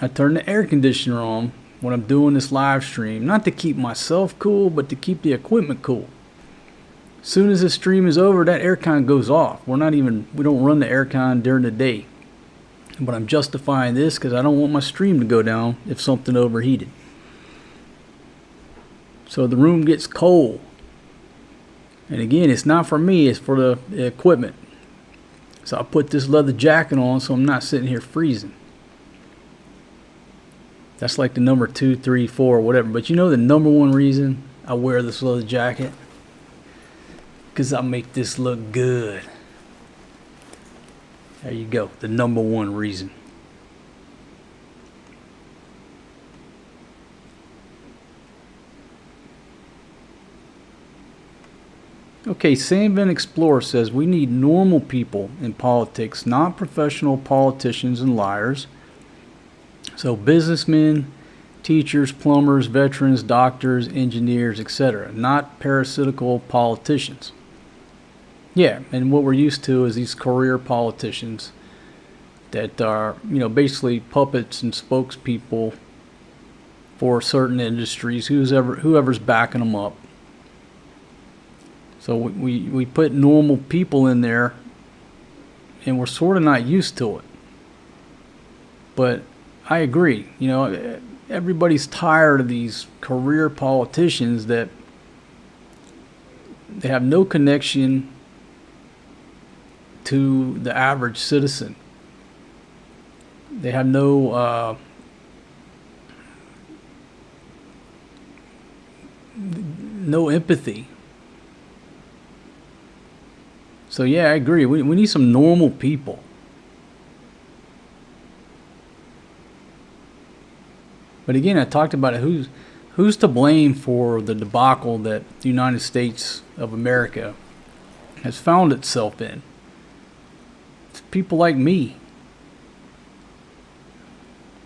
I turn the air conditioner on when I'm doing this live stream, not to keep myself cool, but to keep the equipment cool. As soon as the stream is over, that aircon goes off. We don't run the aircon during the day. But I'm justifying this because I don't want my stream to go down if something overheated. So the room gets cold. And again, it's not for me, it's for the equipment. So I put this leather jacket on so I'm not sitting here freezing. That's like the number 2, 3, 4, whatever. But you know the number one reason I wear this leather jacket? Because I make this look good. There you go. The number one reason. Okay, Sandvin Explorer says we need normal people in politics, not professional politicians and liars. So businessmen, teachers, plumbers, veterans, doctors, engineers, etc. Not parasitical politicians. Yeah, and what we're used to is these career politicians that are, basically puppets and spokespeople for certain industries, whoever's backing them up. So we put normal people in there, and we're sort of not used to it. But I agree. Everybody's tired of these career politicians that they have no connection to the average citizen. They have no empathy. So yeah, I agree. We need some normal people. But again, I talked about it. Who's to blame for the debacle that the United States of America has found itself in? It's people like me.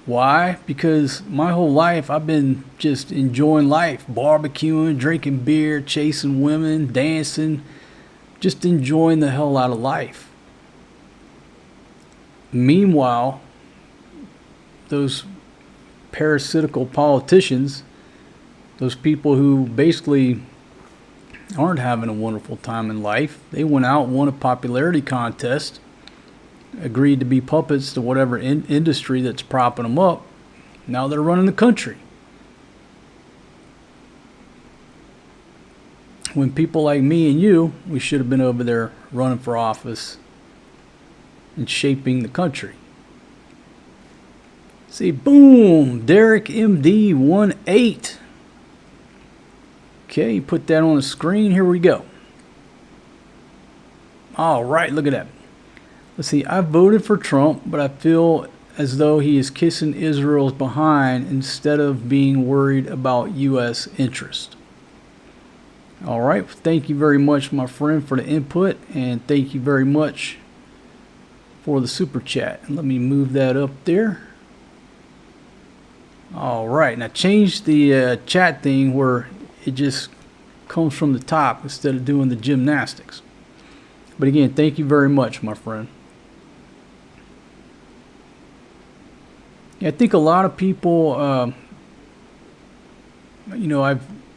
Why? Because my whole life I've been just enjoying life, barbecuing, drinking beer, chasing women, dancing, just enjoying the hell out of life. Meanwhile, those parasitical politicians, those people who basically aren't having a wonderful time in life, they went out, won a popularity contest, agreed to be puppets to whatever industry that's propping them up. Now they're running the country. When people like me and you, we should have been over there running for office and shaping the country. See, boom, Derek MD 18. Okay, put that on the screen. Here we go. All right, look at that. Let's see, I voted for Trump, but I feel as though he is kissing Israel's behind instead of being worried about U.S. interest. All right, thank you very much, my friend, for the input, and thank you very much for the super chat. And let me move that up there. All right, now change the chat thing where it just comes from the top instead of doing the gymnastics. But again, thank you very much, my friend. Yeah, I think a lot of people,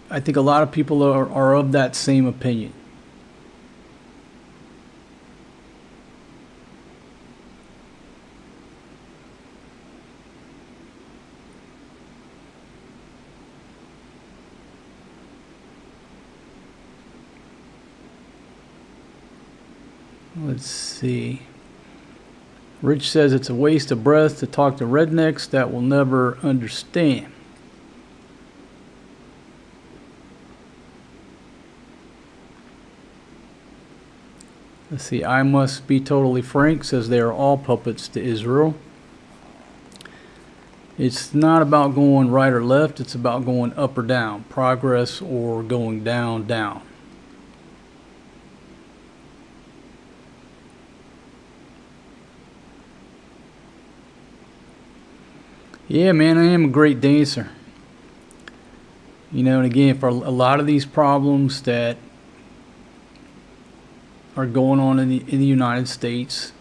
I think a lot of people are of that same opinion. Let's see. Rich says it's a waste of breath to talk to rednecks that will never understand. Let's see. I must be totally frank says they are all puppets to Israel. It's not about going right or left. It's about going up or down, progress or going down, down. Yeah, man, I am a great dancer. And again, for a lot of these problems that are going on in the United States,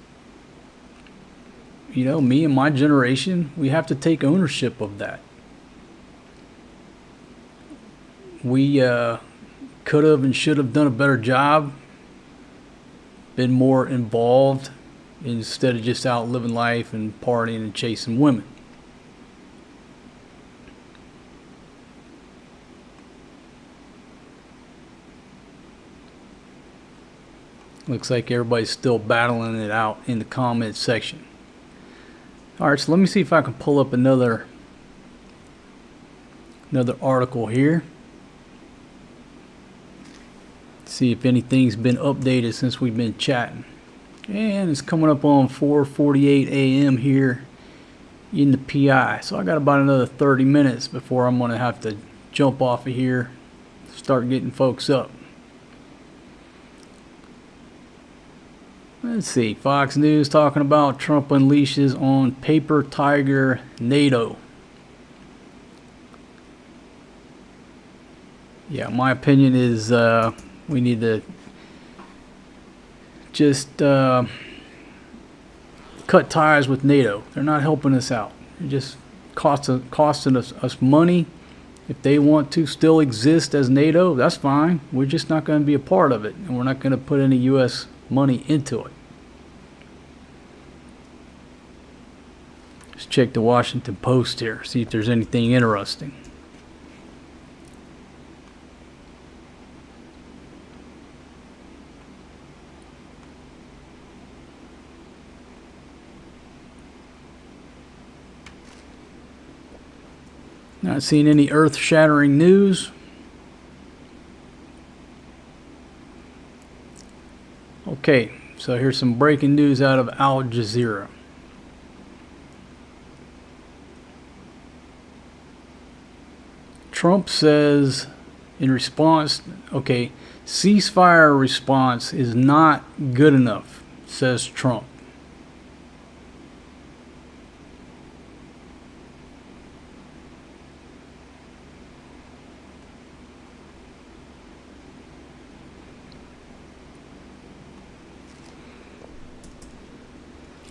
me and my generation, we have to take ownership of that. We could have and should have done a better job, been more involved instead of just out living life and partying and chasing women. Looks like everybody's still battling it out in the comments section. Alright, so let me see if I can pull up another article here. See if anything's been updated since we've been chatting. And it's coming up on 4:48 a.m. here in the PI. So I got about another 30 minutes before I'm going to have to jump off of here, start getting folks up. Let's see, Fox News talking about Trump unleashes on paper tiger NATO. Yeah, my opinion is we need to just cut ties with NATO. They're not helping us out. They're just costing us money. If they want to still exist as NATO, that's fine. We're just not going to be a part of it, and we're not going to put any U.S. money into it. Let's check the Washington Post here, see if there's anything interesting. Not seeing any earth-shattering news. Okay, so here's some breaking news out of Al Jazeera. Trump says in response, ceasefire response is not good enough, says Trump.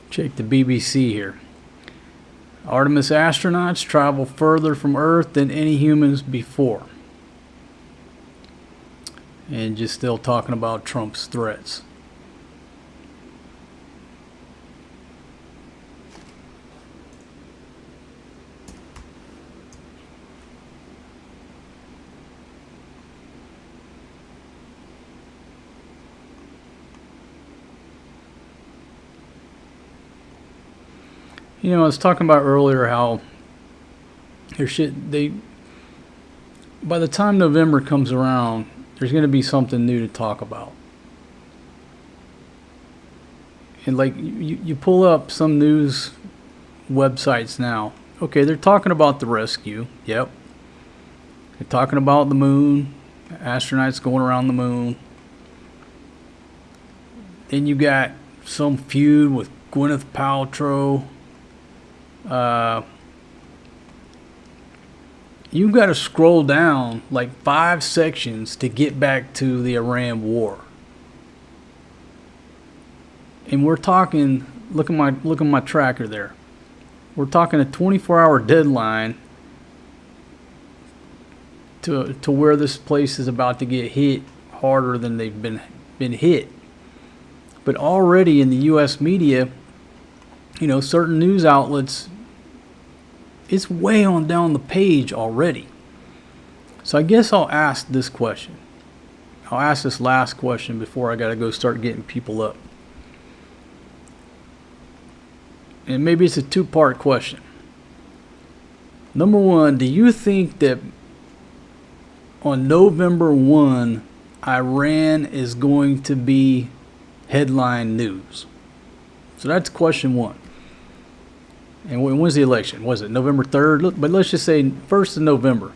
Check the BBC here. Artemis astronauts travel further from Earth than any humans before. And just still talking about Trump's threats. I was talking about earlier how by the time November comes around, there's going to be something new to talk about. And like you pull up some news websites now. Okay, they're talking about the rescue. Yep. They're talking about the moon, astronauts going around the moon. Then you got some feud with Gwyneth Paltrow. You've got to scroll down like 5 sections to get back to the Iran war. And we're talking, look at my tracker there. We're talking a 24-hour deadline to where this place is about to get hit harder than they've been hit. But already in the U.S. media, certain news outlets, it's way on down the page already. So I guess I'll ask this question. I'll ask this last question before I got to go start getting people up. And maybe it's a two-part question. Number one, do you think that on November 1, Iran is going to be headline news? So that's question one. And when's the election? Was it November 3rd? But let's just say 1st of November.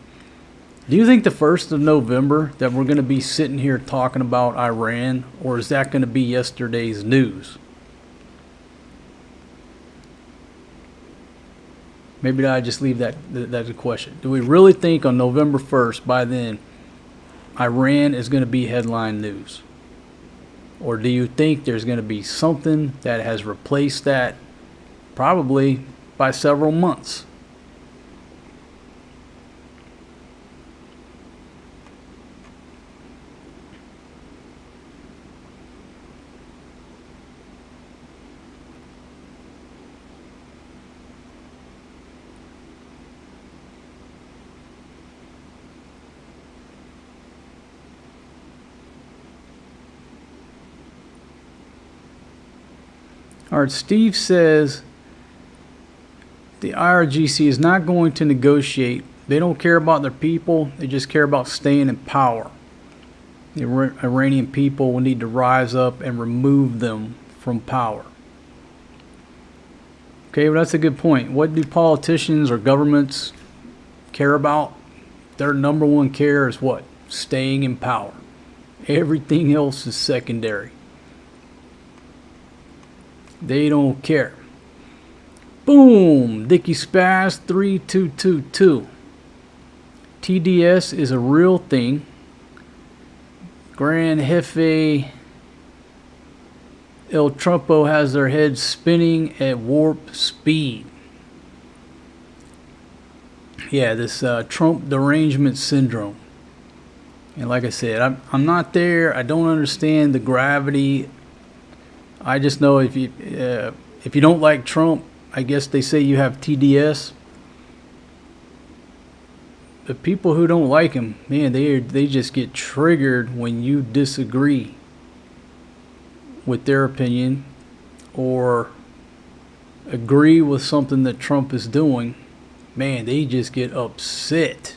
Do you think the 1st of November that we're going to be sitting here talking about Iran, or is that going to be yesterday's news? Maybe I just leave that as a question. Do we really think on November 1st, by then, Iran is going to be headline news? Or do you think there's going to be something that has replaced that, probably by several months? All right, Steve says the IRGC is not going to negotiate. They don't care about their people. They just care about staying in power. The Iranian people will need to rise up and remove them from power. Okay, well, that's a good point. What do politicians or governments care about? Their number one care is what? Staying in power. Everything else is secondary. They don't care. Boom! Dickie Spaz 3222. TDS is a real thing. Grand Jefe El Trumpo has their heads spinning at warp speed. Yeah, this Trump derangement syndrome. And like I said, I'm not there. I don't understand the gravity. I just know if you don't like Trump, I guess they say you have TDS. The people who don't like him, man, they just get triggered when you disagree with their opinion or agree with something that Trump is doing. Man, they just get upset.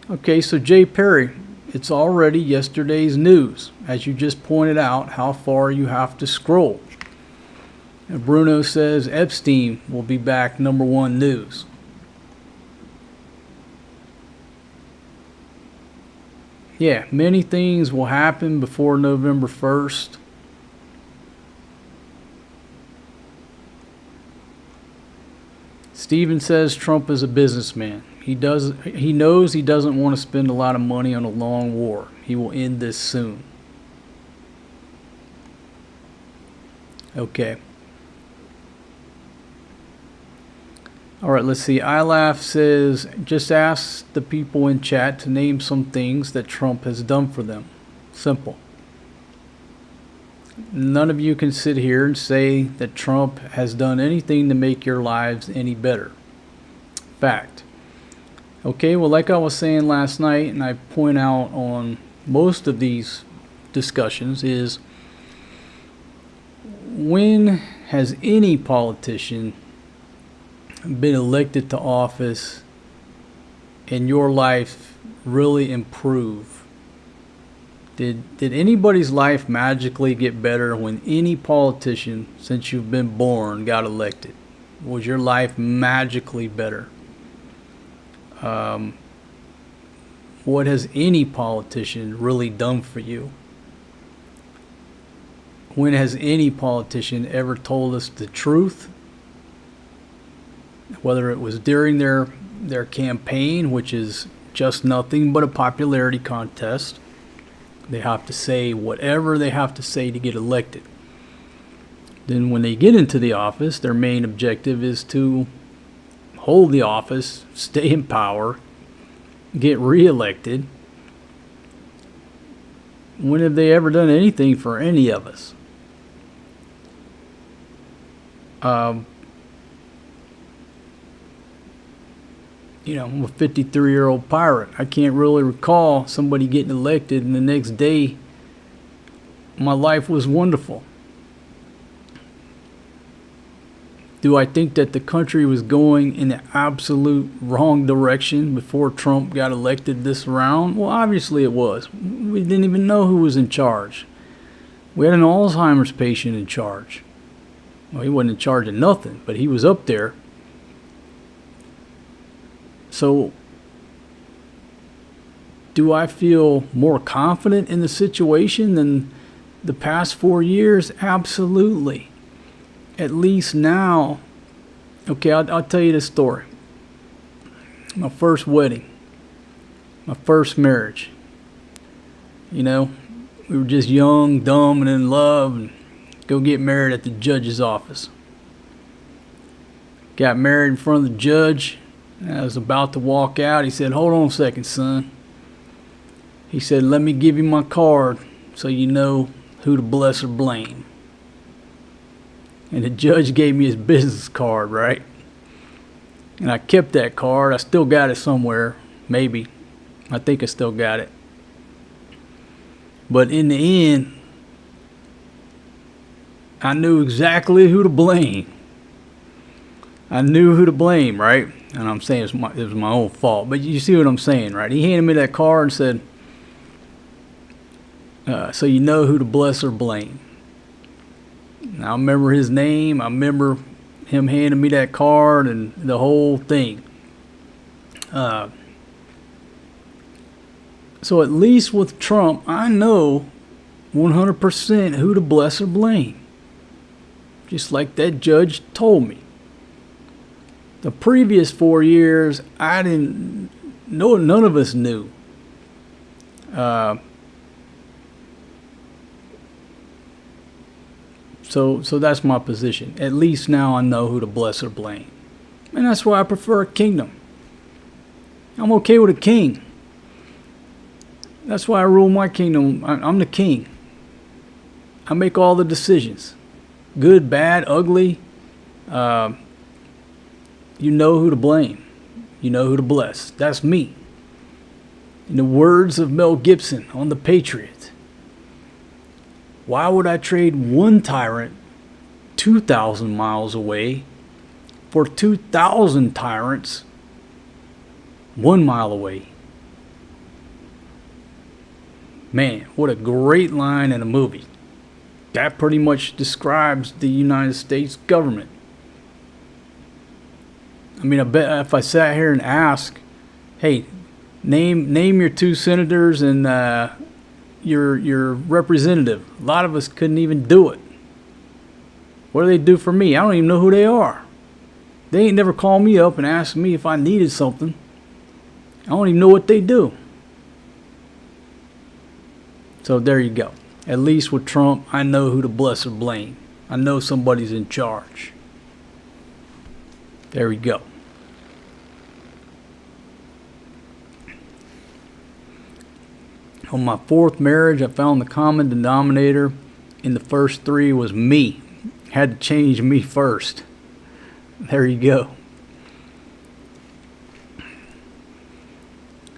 Okay, so Jay Perry, it's already yesterday's news. As you just pointed out, how far you have to scroll. And Bruno says Epstein will be back number one news. Yeah, many things will happen before November 1st. Steven says Trump is a businessman. He knows he doesn't want to spend a lot of money on a long war. He will end this soon. Okay. All right, let's see. iLaugh says, just ask the people in chat to name some things that Trump has done for them. Simple. None of you can sit here and say that Trump has done anything to make your lives any better. Fact. Okay, well, like I was saying last night, and I point out on most of these discussions, is when has any politician been elected to office and your life really improve? Did anybody's life magically get better when any politician since you've been born got elected? Was your life magically better? What has any politician really done for you? When has any politician ever told us the truth? Whether it was during their campaign, which is just nothing but a popularity contest. They have to say whatever they have to say to get elected. Then when they get into the office, their main objective is to hold the office, stay in power, get reelected. When have they ever done anything for any of us? I'm a 53-year-old pirate. I can't really recall somebody getting elected and the next day my life was wonderful. Do I think that the country was going in the absolute wrong direction before Trump got elected this round? Well, obviously it was. We didn't even know who was in charge. We had an Alzheimer's patient in charge. Well, he wasn't in charge of nothing, but he was up there. So, do I feel more confident in the situation than the past 4 years? Absolutely. At least now, okay, I'll tell you this story. My first wedding, my first marriage. We were just young, dumb, and in love, and go get married at the judge's office. Got married in front of the judge. I was about to walk out. He said, "Hold on a second, son." He said, "Let me give you my card so you know who to bless or blame." And the judge gave me his business card, right? And I kept that card. I still got it somewhere, maybe. I think I still got it. But in the end, I knew exactly who to blame. I knew who to blame, right? And I'm saying it was my own fault. But you see what I'm saying, right? He handed me that card and said, so you know who to bless or blame. And I remember his name. I remember him handing me that card and the whole thing. So at least with Trump, I know 100% who to bless or blame. Just like that judge told me. The previous 4 years, I didn't know, none of us knew. So that's my position. At least now I know who to bless or blame. And that's why I prefer a kingdom. I'm okay with a king. That's why I rule my kingdom. I'm the king. I make all the decisions. Good, bad, ugly. You know who to blame. You know who to bless. That's me. In the words of Mel Gibson on The Patriot, why would I trade one tyrant 2,000 miles away for 2,000 tyrants 1 mile away? Man, what a great line in a movie. That pretty much describes the United States government. I mean, I bet if I sat here and asked, hey, name your 2 senators and your representative, a lot of us couldn't even do it. What do they do for me? I don't even know who they are. They ain't never called me up and asked me if I needed something. I don't even know what they do. So there you go. At least with Trump, I know who to bless or blame. I know somebody's in charge. There we go. On my 4th marriage, I found the common denominator in the first 3 was me. Had to change me first. There you go.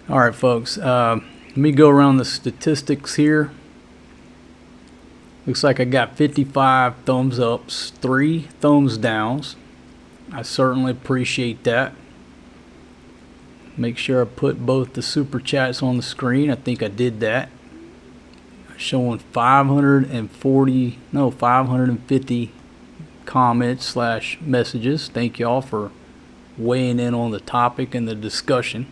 All right, folks. Let me go around the statistics here. Looks like I got 55 thumbs ups, 3 thumbs downs. I certainly appreciate that. Make sure I put both the super chats on the screen. I think I did that. Showing 550 comments / messages. Thank y'all for weighing in on the topic and the discussion.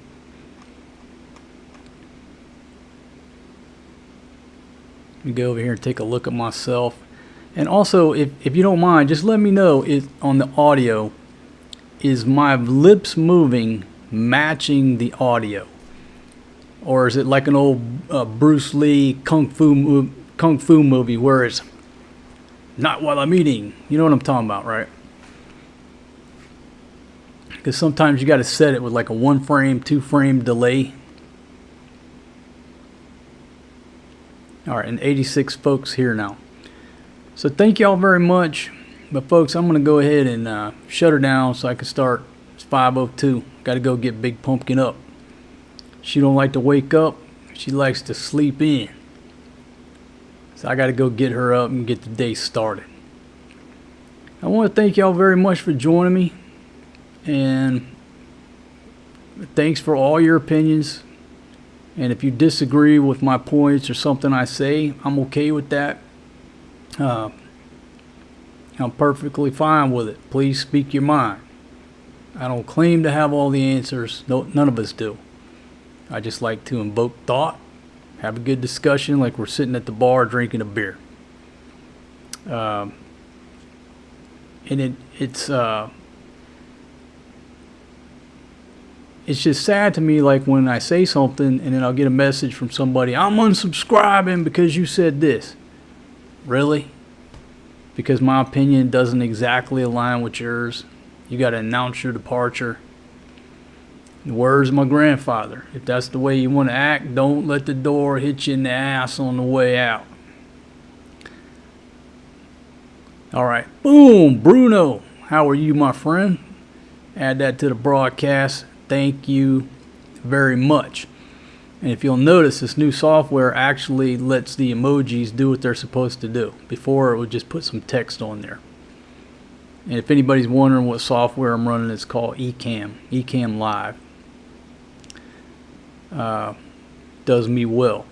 Let me go over here and take a look at myself. And also, if you don't mind, just let me know on the audio, is my lips moving matching the audio? Or is it like an old Bruce Lee kung fu movie where it's Not while I'm eating. You know what I'm talking about, right? Because sometimes you got to set it with like a 1 frame, 2 frame delay. All right, and 86 folks here now. So thank y'all very much. But folks, I'm going to go ahead and shut her down so I can start. It's 5:02. Got to go get Big Pumpkin up. She don't like to wake up. She likes to sleep in. So I got to go get her up and get the day started. I want to thank y'all very much for joining me. And thanks for all your opinions. And if you disagree with my points or something I say, I'm okay with that. I'm perfectly fine with it. Please speak your mind. I don't claim to have all the answers. No, none of us do. I just like to invoke thought, have a good discussion like we're sitting at the bar drinking a beer. And it's just sad to me, like when I say something and then I'll get a message from somebody, I'm unsubscribing because you said this. Really? Because my opinion doesn't exactly align with yours? You got to announce your departure. The words of my grandfather. If that's the way you want to act, don't let the door hit you in the ass on the way out. All right. Boom. Bruno. How are you, my friend? Add that to the broadcast. Thank you very much. And if you'll notice, this new software actually lets the emojis do what they're supposed to do. Before, it would just put some text on there. And if anybody's wondering what software I'm running, it's called Ecamm Live. Does me well.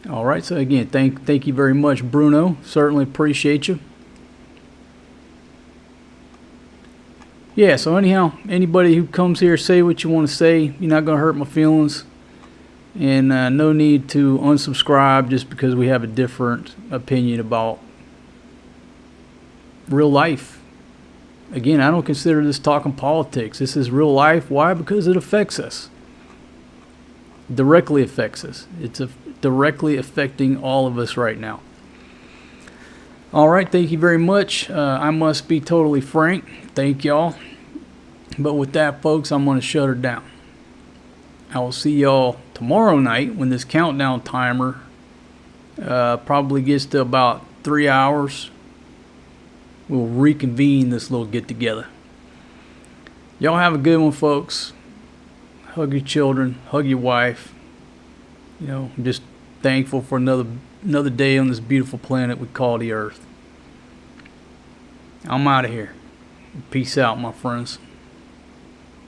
All right, so again, thank you very much, Bruno. Certainly appreciate you. Yeah, so anyhow, anybody who comes here, say what you want to say. You're not going to hurt my feelings. And no need to unsubscribe just because we have a different opinion about real life. Again, I don't consider this talking politics. This is real life. Why? Because it affects us. Directly affects us. It's directly affecting all of us right now. All right, thank you very much. I must be totally frank. Thank y'all. But with that, folks, I'm going to shut her down. I will see y'all tomorrow night when this countdown timer probably gets to about 3 hours. We'll reconvene this little get-together. Y'all have a good one, folks. Hug your children. Hug your wife. You know, I'm just thankful for another day on this beautiful planet we call the Earth. I'm out of here. Peace out, my friends.